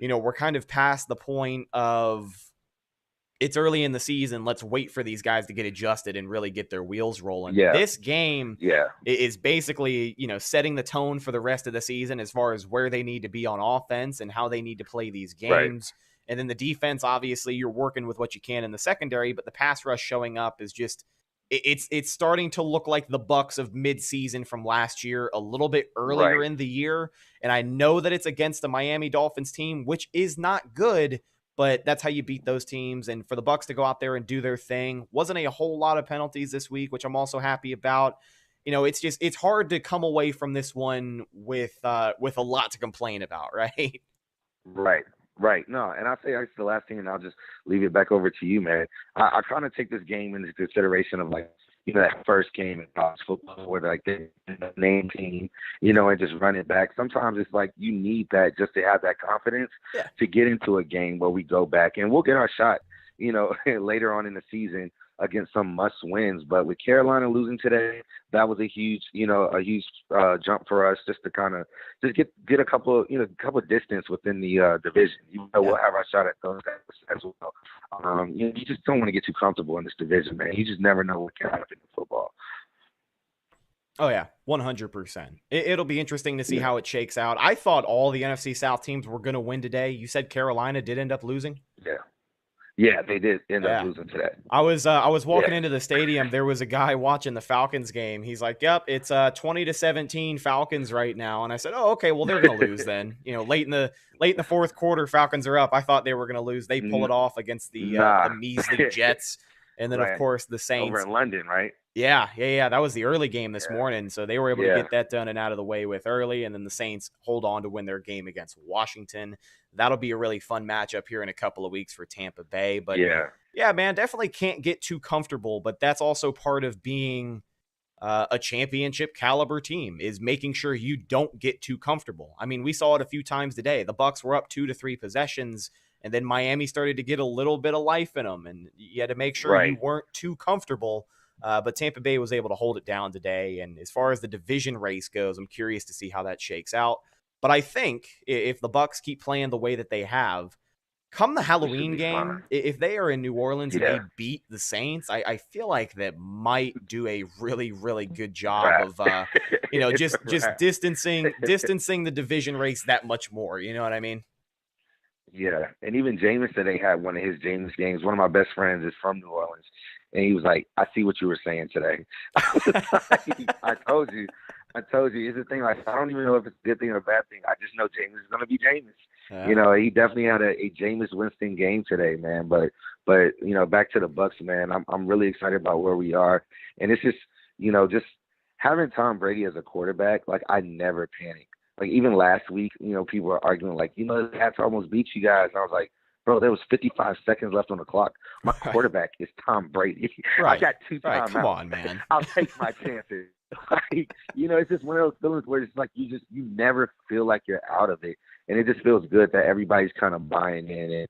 we're kind of past the point of it's early in the season. Let's wait for these guys to get adjusted and really get their wheels rolling. Yeah. This game is basically, setting the tone for the rest of the season as far as where they need to be on offense and how they need to play these games. Right. And then the defense, obviously, you're working with what you can in the secondary, but the pass rush showing up is just it's starting to look like the Bucs of midseason from last year, a little bit earlier in the year. And I know that it's against the Miami Dolphins team, which is not good. But that's how you beat those teams. And for the Bucs to go out there and do their thing, wasn't a whole lot of penalties this week, which I'm also happy about. It's hard to come away from this one with a lot to complain about, right? Right. No, and I'll say that's the last thing, and I'll just leave it back over to you, man. I kind of take this game into consideration of that first game in college football where they name team, and just run it back. Sometimes it's like you need that just to have that confidence to get into a game where we go back and we'll get our shot, later on in the season against some must wins. But with Carolina losing today, that was a huge jump for us just to kind of just get a couple of distance within the division. We'll have our shot at those guys as well. You just don't want to get too comfortable in this division, man. You just never know what can happen in football. Oh, yeah, 100%. It'll be interesting to see how it shakes out. I thought all the NFC South teams were going to win today. You said Carolina did end up losing? Yeah, they did end up losing today. I was walking into the stadium. There was a guy watching the Falcons game. He's like, "Yep, it's 20-17 Falcons right now." And I said, "Oh, okay. Well, they're going to lose then." Late in the fourth quarter, Falcons are up. I thought they were going to lose. They pull it off against the measly Jets, and then of course the Saints over in London, right? Yeah. That was the early game this morning, so they were able to get that done and out of the way with early, and then the Saints hold on to win their game against Washington. That'll be a really fun matchup here in a couple of weeks for Tampa Bay. But yeah, man, definitely can't get too comfortable, but that's also part of being a championship caliber team is making sure you don't get too comfortable. I mean, we saw it a few times today. The Bucs were up 2 to 3 possessions, and then Miami started to get a little bit of life in them, and you had to make sure you weren't too comfortable. But Tampa Bay was able to hold it down today. And as far as the division race goes, I'm curious to see how that shakes out. But I think if the Bucs keep playing the way that they have, come the Halloween game, if they are in New Orleans and they beat the Saints, I feel like that might do a really, really good job of, just distancing the division race that much more. You know what I mean? Yeah, and even Jameis today had one of his Jameis games. One of my best friends is from New Orleans, and he was like, "I see what you were saying today." I told you. It's the thing. Like, I don't even know if it's a good thing or a bad thing. I just know Jameis is going to be Jameis. Yeah. He definitely had a Jameis Winston game today, man. But back to the Bucs, man. I'm really excited about where we are, and it's just just having Tom Brady as a quarterback. Like, I never panic. Like, even last week, people were arguing, like, the Pats almost beat you guys. And I was like, bro, there was 55 seconds left on the clock. My quarterback is Tom Brady. I got 2 timeouts. Come on, man. I'll take my chances. It's just one of those feelings where it's like you never feel like you're out of it. And it just feels good that everybody's kind of buying in. And,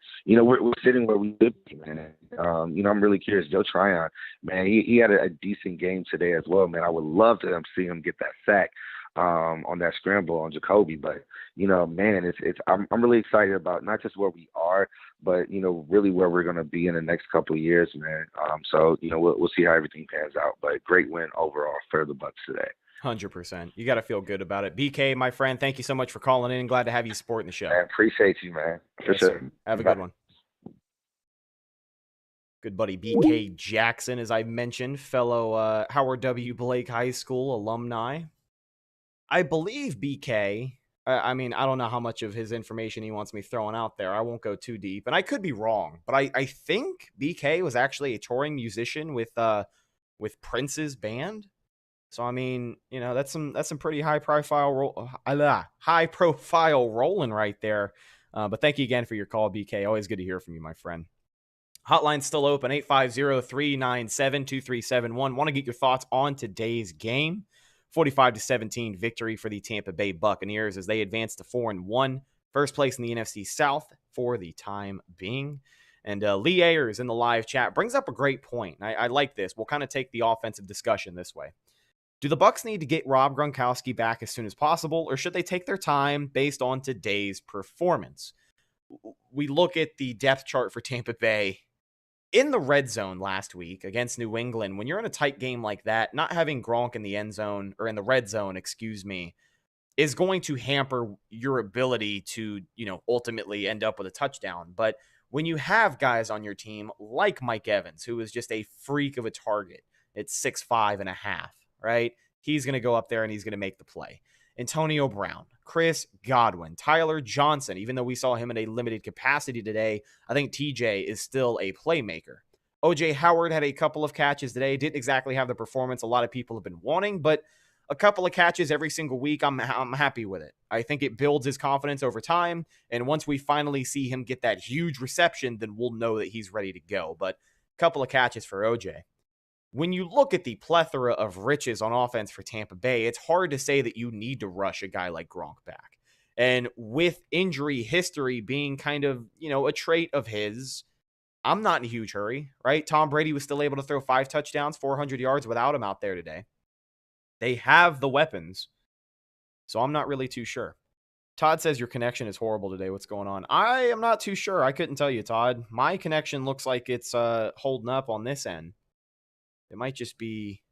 we're sitting where we should be, man. I'm really curious. Joe Tryon, man, he had a decent game today as well, man. I would love to see him get that sack on that scramble on Jacoby. But, man, I'm really excited about not just where we are, but, really where we're going to be in the next couple of years, man. So, we'll see how everything pans out. But great win overall for the Bucs today. 100%. You got to feel good about it. BK, my friend, thank you so much for calling in. Glad to have you supporting the show. I appreciate you, man. For sure. Sir. Have a good one. Good buddy BK Jackson, as I mentioned, fellow Howard W. Blake High School alumni. I believe BK, I don't know how much of his information he wants me throwing out there. I won't go too deep, and I could be wrong, but I think BK was actually a touring musician with Prince's band. So I mean, that's some pretty high profile rolling right there. But thank you again for your call, BK. Always good to hear from you, my friend. Hotline's still open, 850-397-2371. Want to get your thoughts on today's game. 45-17 victory for the Tampa Bay Buccaneers as they advance to 4-1. First place in the NFC South for the time being. And Lee Ayers in the live chat brings up a great point. I like this. We'll kind of take the offensive discussion this way. Do the Bucs need to get Rob Gronkowski back as soon as possible, or should they take their time based on today's performance? We look at the depth chart for Tampa Bay. In the red zone last week against New England, when you're in a tight game like that, not having Gronk in the end zone, or in the red zone, is going to hamper your ability to, ultimately end up with a touchdown. But when you have guys on your team like Mike Evans, who is just a freak of a target, it's 6'5.5", right? He's going to go up there and he's going to make the play. Antonio Brown, Chris Godwin, Tyler Johnson, even though we saw him in a limited capacity today, I think TJ is still a playmaker. OJ Howard had a couple of catches today, didn't exactly have the performance a lot of people have been wanting, but a couple of catches every single week, I'm happy with it. I think it builds his confidence over time, and once we finally see him get that huge reception, then we'll know that he's ready to go. But a couple of catches for OJ. When you look at the plethora of riches on offense for Tampa Bay, it's hard to say that you need to rush a guy like Gronk back. And with injury history being kind of, a trait of his, I'm not in a huge hurry, right? Tom Brady was still able to throw 5 touchdowns, 400 yards without him out there today. They have the weapons, so I'm not really too sure. Todd says your connection is horrible today. What's going on? I am not too sure. I couldn't tell you, Todd. My connection looks like it's holding up on this end. It might just be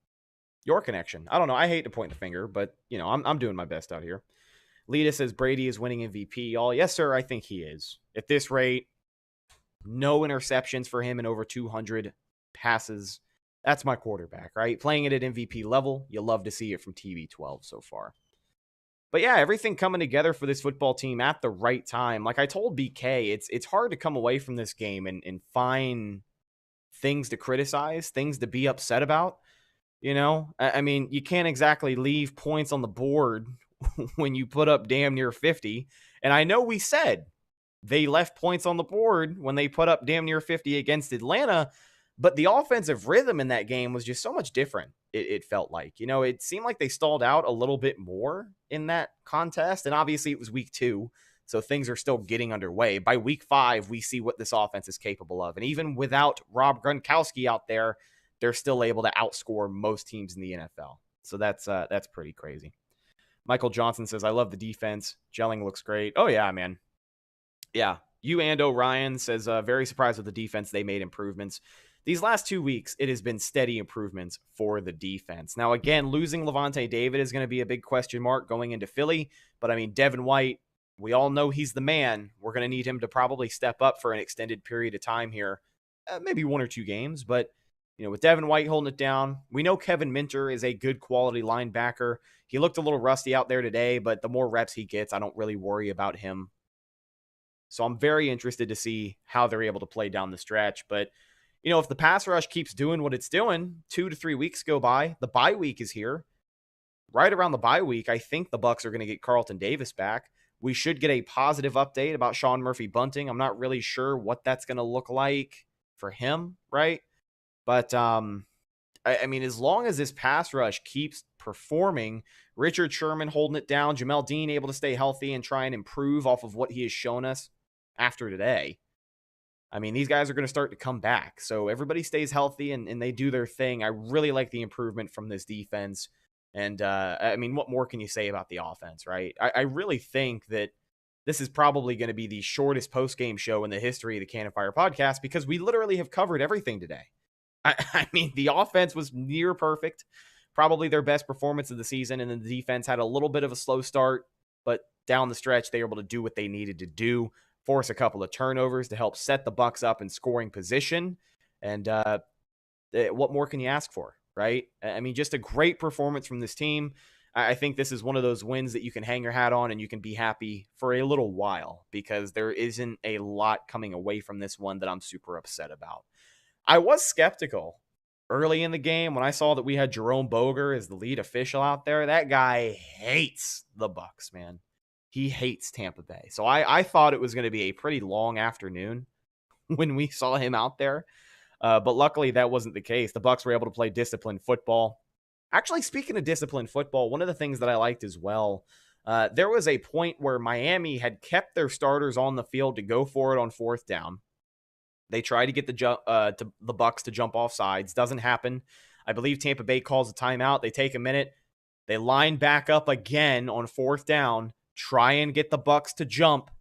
your connection. I don't know. I hate to point the finger, but, I'm doing my best out here. Lita says Brady is winning MVP. Y'all, yes, sir, I think he is. At this rate, no interceptions for him and over 200 passes. That's my quarterback, right? Playing it at MVP level. You love to see it from TB12 so far. But yeah, everything coming together for this football team at the right time. Like I told BK, it's hard to come away from this game and find things to criticize, things to be upset about. I mean, you can't exactly leave points on the board when you put up damn near 50. And I know we said they left points on the board when they put up damn near 50 against Atlanta, but the offensive rhythm in that game was just so much different. It felt like, it seemed like they stalled out a little bit more in that contest. And obviously it was week 2. So things are still getting underway. By week 5, we see what this offense is capable of. And even without Rob Gronkowski out there, they're still able to outscore most teams in the NFL. So that's pretty crazy. Michael Johnson says, I love the defense. Gelling looks great. Oh, yeah, man. Yeah. You and O'Ryan says, very surprised with the defense. They made improvements. These last 2 weeks, it has been steady improvements for the defense. Now, again, losing Levante David is going to be a big question mark going into Philly. But, I mean, Devin White, we all know he's the man. We're going to need him to probably step up for an extended period of time here. Maybe 1 or 2 games. But, with Devin White holding it down, we know Kevin Minter is a good quality linebacker. He looked a little rusty out there today, but the more reps he gets, I don't really worry about him. So I'm very interested to see how they're able to play down the stretch. But, if the pass rush keeps doing what it's doing, 2 to 3 weeks go by. The bye week is here. Right around the bye week, I think the Bucs are going to get Carlton Davis back. We should get a positive update about Sean Murphy-Bunting. I'm not really sure what that's going to look like for him, right? But, I mean, as long as this pass rush keeps performing, Richard Sherman holding it down, Jamel Dean able to stay healthy and try and improve off of what he has shown us after today. I mean, these guys are going to start to come back. So everybody stays healthy and they do their thing. I really like the improvement from this defense. And, I mean, what more can you say about the offense, right? I really think that this is probably going to be the shortest post-game show in the history of the Cannon Fire podcast because we literally have covered everything today. I mean, the offense was near perfect, probably their best performance of the season, and then the defense had a little bit of a slow start, but down the stretch, they were able to do what they needed to do, force a couple of turnovers to help set the Bucs up in scoring position, and what more can you ask for, right? I mean, just a great performance from this team. I think this is one of those wins that you can hang your hat on and you can be happy for a little while because there isn't a lot coming away from this one that I'm super upset about. I was skeptical early in the game when I saw that we had Jerome Boger as the lead official out there. That guy hates the Bucs, man. He hates Tampa Bay. So I thought it was going to be a pretty long afternoon when we saw him out there. But luckily that wasn't the case. The Bucs were able to play disciplined football. Actually, speaking of disciplined football, one of the things that I liked as well, there was a point where Miami had kept their starters on the field to go for it on fourth down. They tried to get the Bucs to jump off sides. Doesn't happen. I believe Tampa Bay calls a timeout. They take a minute. They line back up again on fourth down. Try and get the Bucs to jump.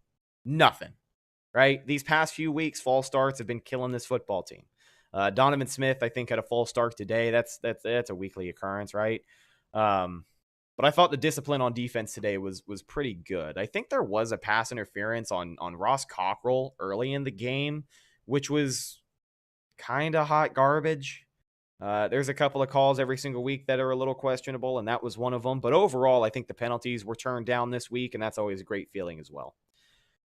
Nothing. Right? These past few weeks, false starts have been killing this football team. Donovan Smith, I think, had a false start today. That's a weekly occurrence, right? But I thought the discipline on defense today was pretty good. I think there was a pass interference on Ross Cockrell early in the game, which was kind of hot garbage. There's a couple of calls every single week that are a little questionable, and that was one of them. But overall, I think the penalties were turned down this week, and that's always a great feeling as well.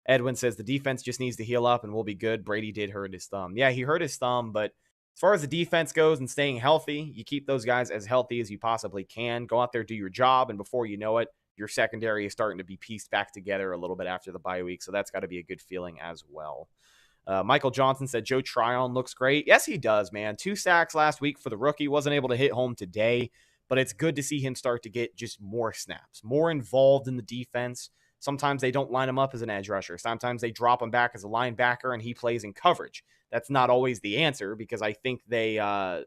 Edwin says the defense just needs to heal up and we'll be good. Brady did hurt his thumb. Yeah, he hurt his thumb, but as far as the defense goes and staying healthy, you keep those guys as healthy as you possibly can. Go out there, do your job, and before you know it, your secondary is starting to be pieced back together a little bit after the bye week, so that's got to be a good feeling as well. Michael Johnson said Joe Tryon looks great. Yes, he does, man. 2 sacks last week for the rookie. Wasn't able to hit home today, but it's good to see him start to get just more snaps, more involved in the defense. Sometimes they don't line him up as an edge rusher. Sometimes they drop him back as a linebacker and he plays in coverage. That's not always the answer because I think there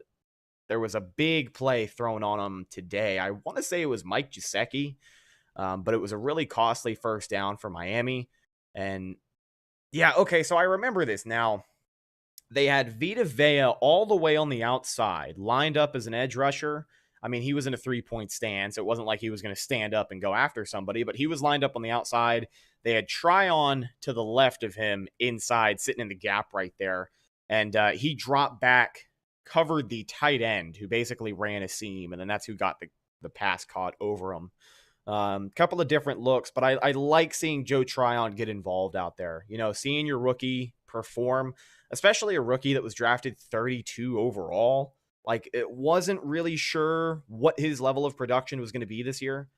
was a big play thrown on him today. I want to say it was Mike Gesicki, but it was a really costly first down for Miami. And yeah, okay, so I remember this now. They had Vita Vea all the way on the outside, lined up as an edge rusher. I mean, he was in a 3-point stand, so it wasn't like he was going to stand up and go after somebody, but he was lined up on the outside. They had Tryon to the left of him inside, sitting in the gap right there, and he dropped back, covered the tight end, who basically ran a seam, and then that's who got the pass caught over him. Couple of different looks, but I like seeing Joe Tryon get involved out there. You know, seeing your rookie perform, especially a rookie that was drafted 32 overall. Like, it wasn't really sure what his level of production was going to be this year.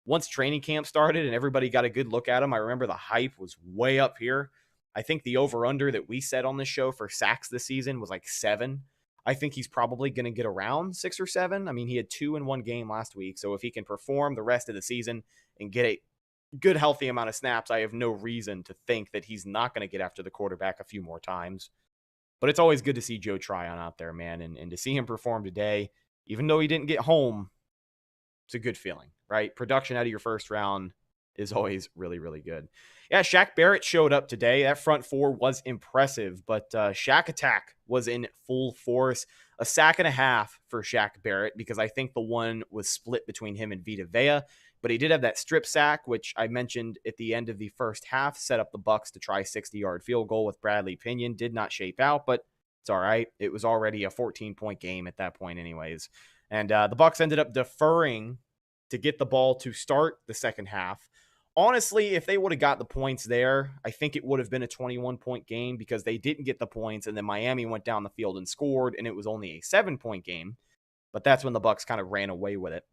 Once training camp started and everybody got a good look at him, I remember the hype was way up here. I think the over-under that we set on this show for sacks this season was like 7. I think he's probably going to get around 6 or 7. I mean, he had 2 in one game last week. So if he can perform the rest of the season and get a good, healthy amount of snaps, I have no reason to think that he's not going to get after the quarterback a few more times. But it's always good to see Joe Tryon out there, man. And to see him perform today, even though he didn't get home, it's a good feeling, right? Production out of your first round is always really, really good. Yeah, Shaq Barrett showed up today. That front four was impressive, but Shaq Attack was in full force. A sack and a half for Shaq Barrett because I think the one was split between him and Vita Vea. But he did have that strip sack, which I mentioned at the end of the first half, set up the Bucs to try a 60-yard field goal with Bradley Pinion. Did not shape out, but it's all right. It was already a 14-point game at that point anyways. And the Bucs ended up deferring to get the ball to start the second half. Honestly, if they would have got the points there, I think it would have been a 21-point game because they didn't get the points, and then Miami went down the field and scored, and it was only a 7-point game. But that's when the Bucs kind of ran away with it.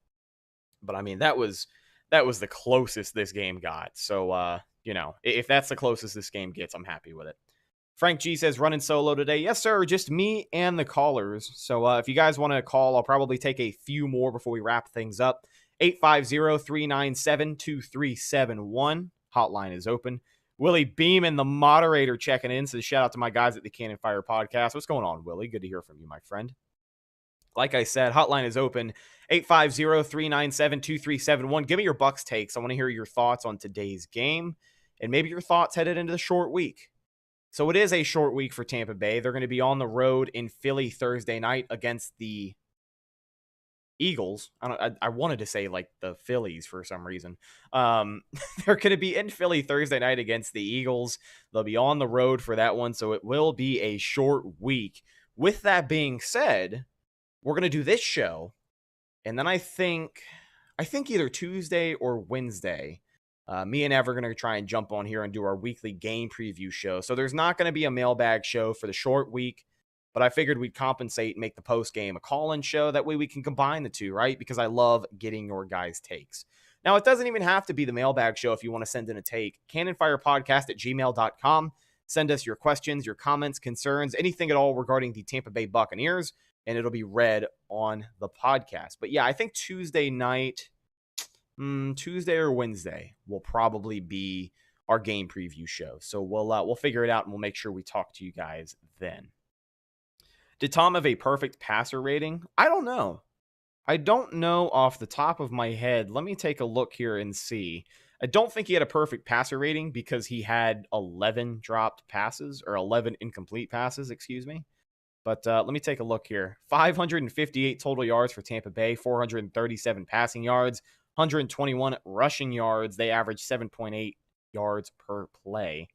But I mean, that was the closest this game got. So, if that's the closest this game gets, I'm happy with it. Frank G says, running solo today. Yes, sir. Just me and the callers. So if you guys want to call, I'll probably take a few more before we wrap things up. 850-397-2371. Hotline is open. Willie Beeman, the moderator, checking in. Says, shout out to my guys at the Cannon Fire Podcast. What's going on, Willie? Good to hear from you, my friend. Like I said, hotline is open, 850-397-2371. Give me your Bucs takes. I want to hear your thoughts on today's game and maybe your thoughts headed into the short week. So it is a short week for Tampa Bay. They're going to be on the road in Philly Thursday night against the Eagles. I wanted to say like the Phillies for some reason. They're going to be in Philly Thursday night against the Eagles. They'll be on the road for that one, so it will be a short week. With that being said, we're going to do this show, and then I think either Tuesday or Wednesday, me and Ev are going to try and jump on here and do our weekly game preview show. So there's not going to be a mailbag show for the short week. but I figured we'd compensate and make the post game a call-in show. That way we can combine the two, right? Because I love getting your guys' takes. Now, it doesn't even have to be the mailbag show if you want to send in a take. CannonFirePodcast@gmail.com. Send us your questions, your comments, concerns, anything at all regarding the Tampa Bay Buccaneers, and it'll be read on the podcast. But yeah, I think Tuesday night, Tuesday or Wednesday will probably be our game preview show. So we'll figure it out, and we'll make sure we talk to you guys then. Did Tom have a perfect passer rating? I don't know. I don't know off the top of my head. Let me take a look here and see. I don't think he had a perfect passer rating because he had 11 dropped passes, or 11 incomplete passes, excuse me. But let me take a look here. 558 total yards for Tampa Bay, 437 passing yards, 121 rushing yards. They average 7.8 yards per play.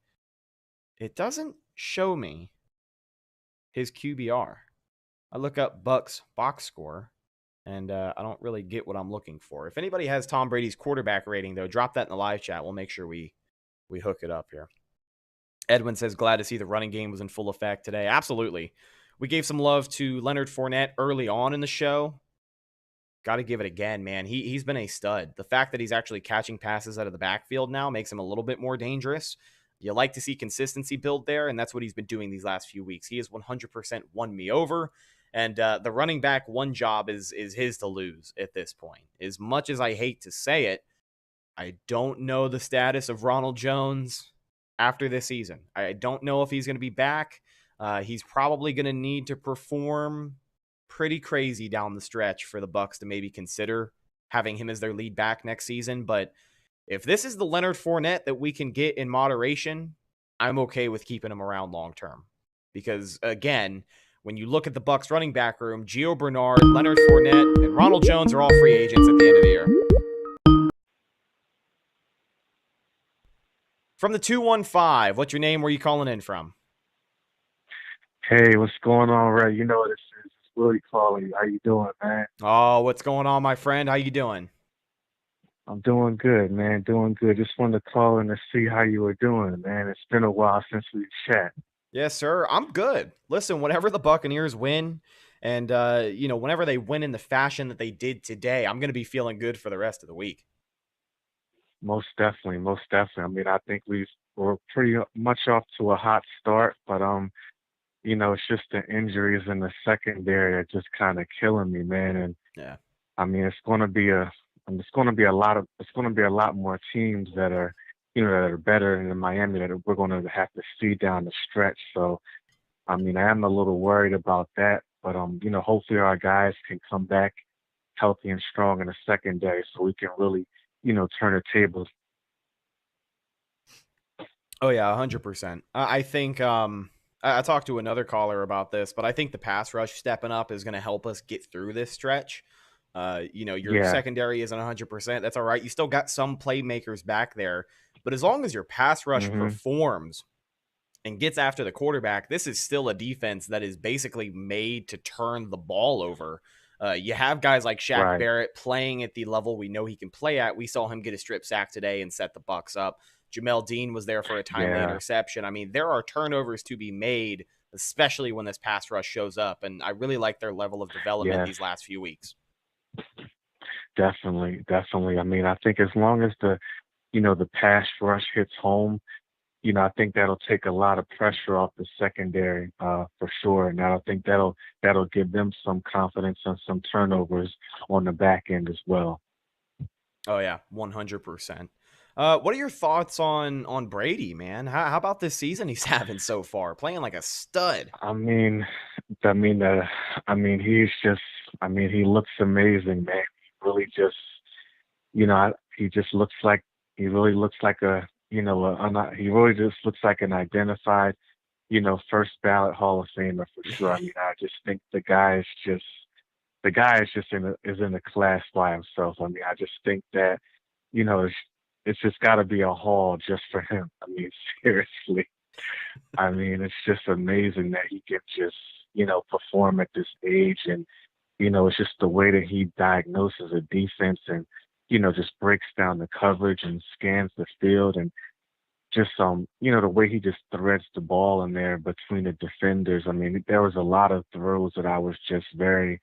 It doesn't show me his QBR. I look up Bucs box score, and I don't really get what I'm looking for. If anybody has Tom Brady's quarterback rating, though, drop that in the live chat. We'll make sure we hook it up here. Edwin says, glad to see the running game was in full effect today. Absolutely. We gave some love to Leonard Fournette early on in the show. Got to give it again, man. He's been a stud. The fact that he's actually catching passes out of the backfield now makes him a little bit more dangerous. You like to see consistency build there, and that's what he's been doing these last few weeks. He has 100% won me over. And the running back one job is his to lose at this point. As much as I hate to say it, I don't know the status of Ronald Jones after this season. I don't know if he's going to be back. He's probably going to need to perform pretty crazy down the stretch for the Bucs to maybe consider having him as their lead back next season. But if this is the Leonard Fournette that we can get in moderation, I'm okay with keeping him around long term. Because, again, when you look at the Bucs running back room, Gio Bernard, Leonard Fournette, and Ronald Jones are all free agents at the end of the year. From the 215, what's your name? Where are you calling in from? Hey, what's going on, Ray? You know what this is. It's Willie calling. How you doing, man? Oh, what's going on, my friend? How you doing? I'm doing good, man. Doing good. Just wanted to call in to see how you were doing, man. It's been a while since we chat. Yes, sir. I'm good. Listen, whenever the Buccaneers win and, whenever they win in the fashion that they did today, I'm going to be feeling good for the rest of the week. Most definitely. Most definitely. I mean, I think we're pretty much off to a hot start, but, it's just the injuries in the secondary are just kind of killing me, man. And yeah, I mean, it's going to be a lot more teams that are, that are better than Miami that we're going to have to see down the stretch. So, I mean, I am a little worried about that, but, hopefully our guys can come back healthy and strong in the secondary so we can really, turn the tables. Oh, yeah, 100%. I think I talked to another caller about this, but I think the pass rush stepping up is going to help us get through this stretch. Your secondary isn't 100%. That's all right. You still got some playmakers back there. But as long as your pass rush performs and gets after the quarterback, this is still a defense that is basically made to turn the ball over. You have guys like Shaq Barrett playing at the level we know he can play at. We saw him get a strip sack today and set the Bucs up. Jamel Dean was there for a timely interception. I mean, there are turnovers to be made, especially when this pass rush shows up. And I really like their level of development these last few weeks. Definitely. I mean, I think as long as the pass rush hits home, I think that'll take a lot of pressure off the secondary for sure. And I think that'll give them some confidence and some turnovers on the back end as well. Oh, yeah, 100%. What are your thoughts on Brady, man? How about this season he's having so far, playing like a stud? I mean, he's just, he looks amazing, man. He really just, he really looks like an identified, first ballot Hall of Famer for sure. I mean, I just think the guy is just in a class by himself. I mean, I just think that, it's just got to be a haul just for him. I mean, seriously. I mean, it's just amazing that he can just, perform at this age. And, it's just the way that he diagnoses a defense and, just breaks down the coverage and scans the field. And, the way he just threads the ball in there between the defenders. I mean, there was a lot of throws that I was just very,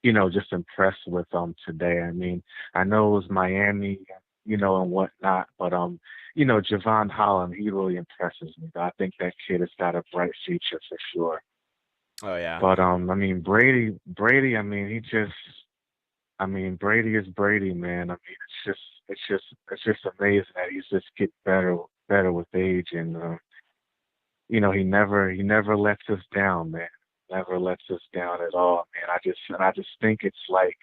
just impressed with today. I mean, I know it was Miami, and whatnot, but Javon Holland, he really impresses me. I think that kid has got a bright future for sure. Oh yeah. But I mean, Brady, I mean, Brady is Brady, man. I mean, it's just amazing that he's just getting better with age, and he never lets us down, man. Never lets us down at all, man. I just think it's like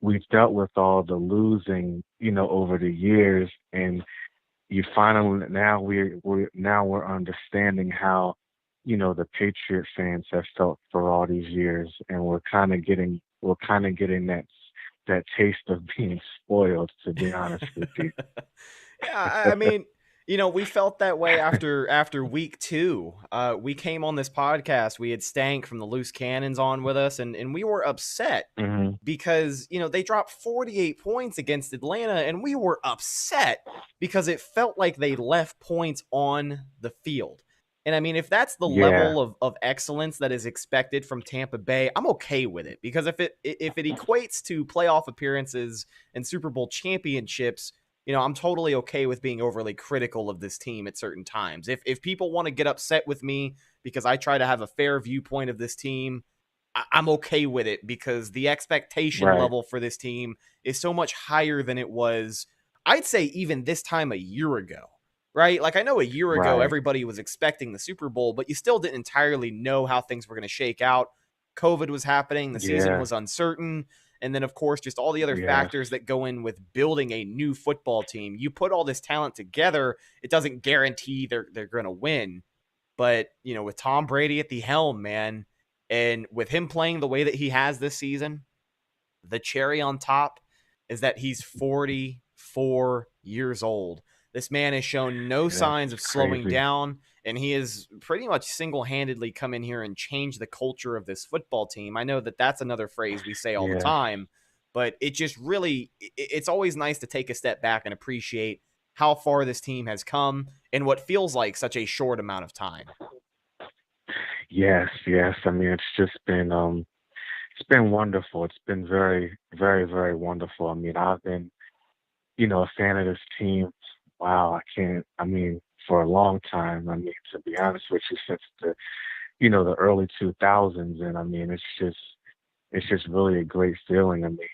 we've dealt with all the losing, over the years, and you finally we're understanding how, the Patriot fans have felt for all these years, and we're kind of getting that taste of being spoiled, to be honest with you. Yeah, I mean, we felt that way after week 2. We came on this podcast. We had Stank from the Loose Cannons on with us, and we were upset because, they dropped 48 points against Atlanta, and we were upset because it felt like they left points on the field. And I mean, if that's the level of excellence that is expected from Tampa Bay, I'm okay with it, because if it equates to playoff appearances and Super Bowl championships, I'm totally okay with being overly critical of this team at certain times. If people want to get upset with me because I try to have a fair viewpoint of this team, I'm okay with it, because the expectation level for this team is so much higher than it was, I'd say, even this time a year ago. Right? Like, I know a year ago, everybody was expecting the Super Bowl, but you still didn't entirely know how things were going to shake out. COVID was happening. The season was uncertain. And then, of course, just all the other factors that go in with building a new football team. You put all this talent together, it doesn't guarantee they're going to win. But, with Tom Brady at the helm, man, and with him playing the way that he has this season, the cherry on top is that he's 44 years old. This man has shown no signs of slowing down, and he has pretty much single-handedly come in here and changed the culture of this football team. I know that that's another phrase we say all the time, but it just really, it's always nice to take a step back and appreciate how far this team has come in what feels like such a short amount of time. Yes. I mean, it's just been wonderful. It's been very, very, very wonderful. I mean, I've been, a fan of this team. Wow, for a long time. I mean, to be honest with you, since the early 2000s, and I mean, it's just really a great feeling. I mean,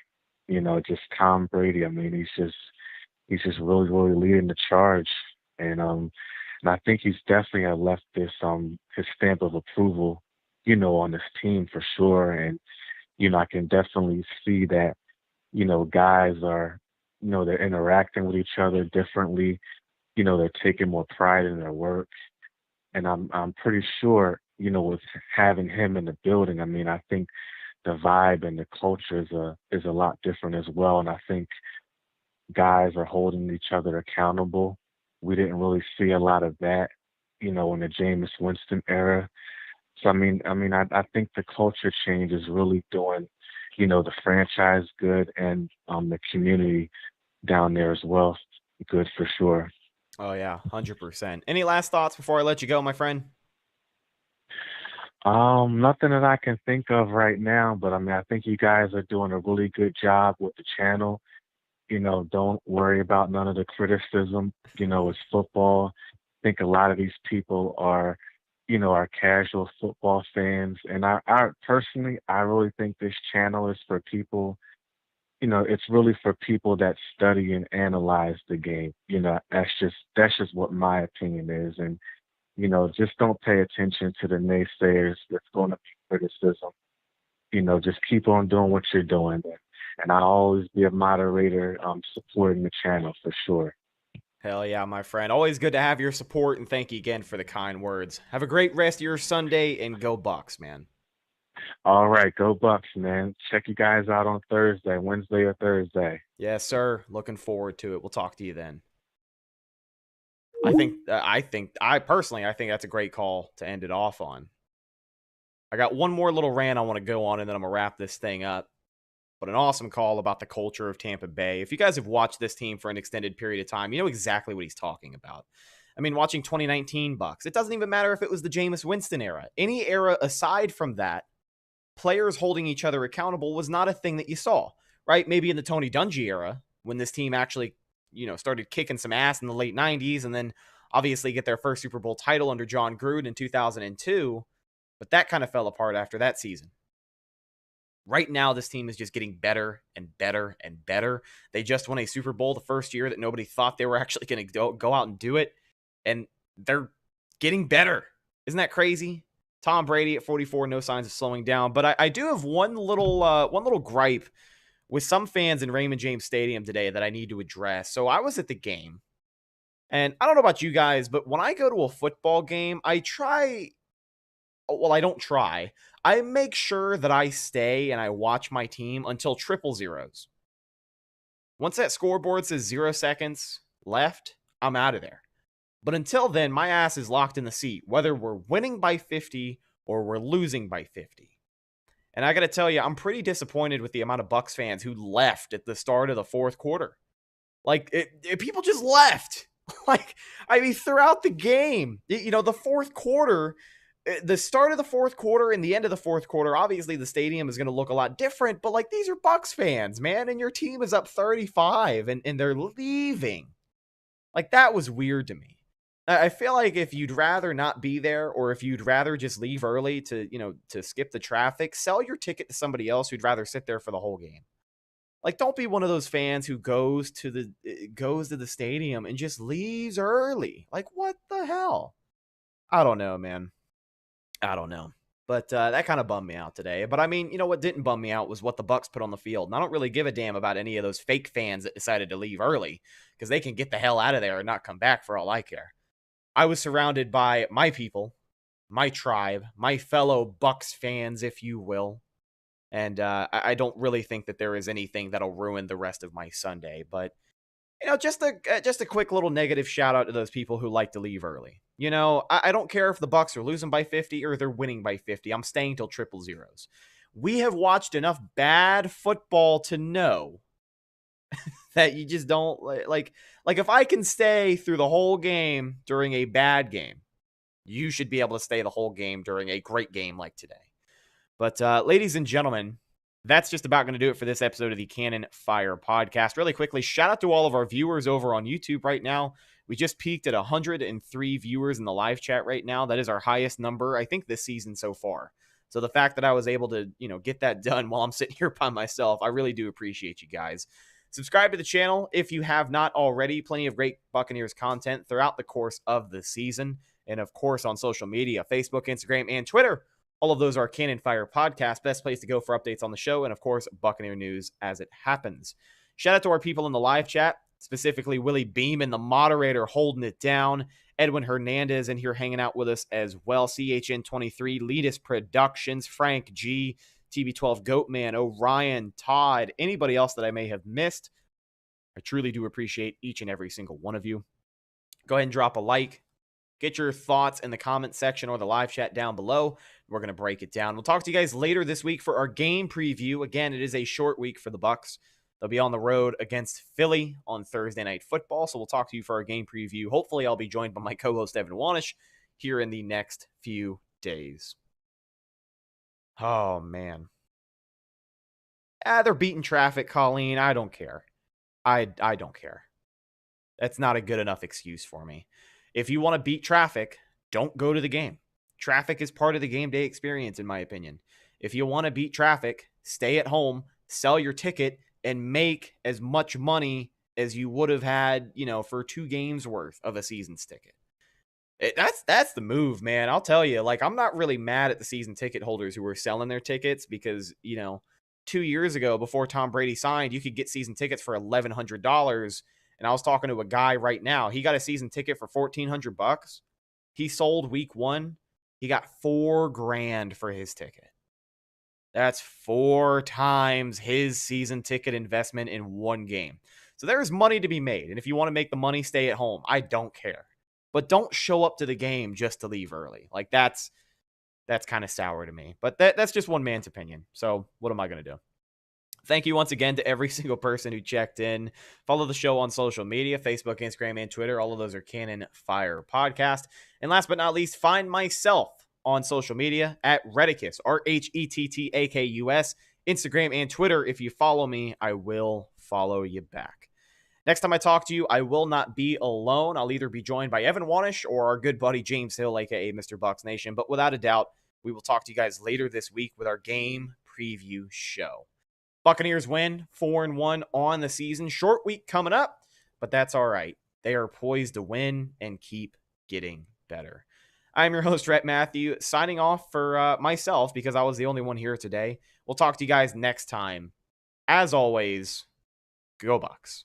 just Tom Brady. I mean, he's just really, really leading the charge, and I think he's definitely left this his stamp of approval, on this team for sure, and I can definitely see that, guys are. They're interacting with each other differently. They're taking more pride in their work. And I'm pretty sure, with having him in the building, I mean, I think the vibe and the culture is a lot different as well. And I think guys are holding each other accountable. We didn't really see a lot of that, in the Jameis Winston era. So, I think the culture change is really doing, the franchise good, and the community down there as well good for sure. Oh yeah, 100%. Any last thoughts before I let you go, my friend? Nothing that I can think of right now, but I mean, I think you guys are doing a really good job with the channel. Don't worry about none of the criticism. It's football. I think a lot of these people are casual football fans, and I personally, I really think this channel is for people. It's really for people that study and analyze the game. That's just what my opinion is. And, just don't pay attention to the naysayers. There's going to be criticism. Just keep on doing what you're doing. And I'll always be a moderator supporting the channel for sure. Hell yeah, my friend. Always good to have your support, and thank you again for the kind words. Have a great rest of your Sunday, and go Bucs, man. All right, go Bucs, man. Check you guys out on Wednesday or Thursday. Yes, sir. Looking forward to it. We'll talk to you then. I personally think that's a great call to end it off on. I got one more little rant I want to go on, and then I'm going to wrap this thing up. But an awesome call about the culture of Tampa Bay. If you guys have watched this team for an extended period of time, you know exactly what he's talking about. I mean, watching 2019 Bucs, it doesn't even matter if it was the Jameis Winston era. Any era aside from that, players holding each other accountable was not a thing that you saw, right? Maybe in the Tony Dungy era, when this team actually, started kicking some ass in the late 90s and then obviously get their first Super Bowl title under John Gruden in 2002. But that kind of fell apart after that season. Right now, this team is just getting better and better and better. They just won a Super Bowl the first year that nobody thought they were actually going to go out and do it. And they're getting better. Isn't that crazy? Tom Brady at 44, no signs of slowing down. But I do have one little gripe with some fans in Raymond James Stadium today that I need to address. So I was at the game. And I don't know about you guys, but when I go to a football game, I make sure that I stay and I watch my team until 000. Once that scoreboard says 0 seconds left, I'm out of there. But until then, my ass is locked in the seat, whether we're winning by 50 or we're losing by 50. And I got to tell you, I'm pretty disappointed with the amount of Bucs fans who left at the start of the fourth quarter. People just left. Throughout the game, the fourth quarter, the start of the fourth quarter and the end of the fourth quarter, obviously the stadium is going to look a lot different, but these are Bucs fans, man, and your team is up 35 and they're leaving. That was weird to me. I feel like if you'd rather not be there or if you'd rather just leave early to skip the traffic, sell your ticket to somebody else who'd rather sit there for the whole game. Don't be one of those fans who goes to the stadium and just leaves early. What the hell? I don't know, man. I don't know. But that kind of bummed me out today. But I mean, what didn't bum me out was what the Bucs put on the field. And I don't really give a damn about any of those fake fans that decided to leave early because they can get the hell out of there and not come back for all I care. I was surrounded by my people, my tribe, my fellow Bucs fans, if you will. And I don't really think that there is anything that'll ruin the rest of my Sunday. But, just a quick little negative shout out to those people who like to leave early. I don't care if the Bucs are losing by 50 or they're winning by 50. I'm staying till 000. We have watched enough bad football to know that you just don't like if I can stay through the whole game during a bad game, you should be able to stay the whole game during a great game like today. But ladies and gentlemen, that's just about going to do it for this episode of the Cannon Fire Podcast. Really quickly, shout out to all of our viewers over on YouTube right now. We just peaked at 103 viewers in the live chat right now. That is our highest number, I think, this season so far. So the fact that I was able to, get that done while I'm sitting here by myself, I really do appreciate you guys. Subscribe to the channel if you have not already. Plenty of great Buccaneers content throughout the course of the season. And of course, on social media, Facebook, Instagram, and Twitter. All of those are Cannon Fire Podcast. Best place to go for updates on the show. And of course, Buccaneer news as it happens. Shout out to our people in the live chat, specifically Willie Beeman, the moderator, holding it down. Edwin Hernandez in here hanging out with us as well. CHN23, Leadus Productions, Frank G, TB12 Goatman, Orion, Todd, anybody else that I may have missed. I truly do appreciate each and every single one of you. Go ahead and drop a like. Get your thoughts in the comment section or the live chat down below. We're going to break it down. We'll talk to you guys later this week for our game preview. Again, it is a short week for the Bucs. They'll be on the road against Philly on Thursday Night Football. So we'll talk to you for our game preview. Hopefully, I'll be joined by my co-host, Evan Wanish, here in the next few days. Oh, man. They're beating traffic, Colleen. I don't care. I don't care. That's not a good enough excuse for me. If you want to beat traffic, don't go to the game. Traffic is part of the game day experience, in my opinion. If you want to beat traffic, stay at home, sell your ticket, and make as much money as you would have had, for 2 games worth of a season's ticket. That's the move, man. I'll tell you, I'm not really mad at the season ticket holders who were selling their tickets because, 2 years ago before Tom Brady signed, you could get season tickets for $1,100. And I was talking to a guy right now. He got a season ticket for $1,400. He sold week 1. He got $4,000 for his ticket. That's 4 times his season ticket investment in 1 game. So there's money to be made. And if you want to make the money, stay at home. I don't care. But don't show up to the game just to leave early. That's kind of sour to me. But that's just one man's opinion. So what am I going to do? Thank you once again to every single person who checked in. Follow the show on social media, Facebook, Instagram, and Twitter. All of those are Cannon Fire Podcast. And last but not least, find myself on social media at Rhettakus, Rhettakus, Instagram and Twitter. If you follow me, I will follow you back. Next time I talk to you, I will not be alone. I'll either be joined by Evan Wanish or our good buddy James Hill, aka Mr. Bucs Nation. But without a doubt, we will talk to you guys later this week with our game preview show. Buccaneers win 4-1 on the season. Short week coming up, but that's all right. They are poised to win and keep getting better. I'm your host, Rhett Matthew, signing off for myself because I was the only one here today. We'll talk to you guys next time. As always, go Bucs.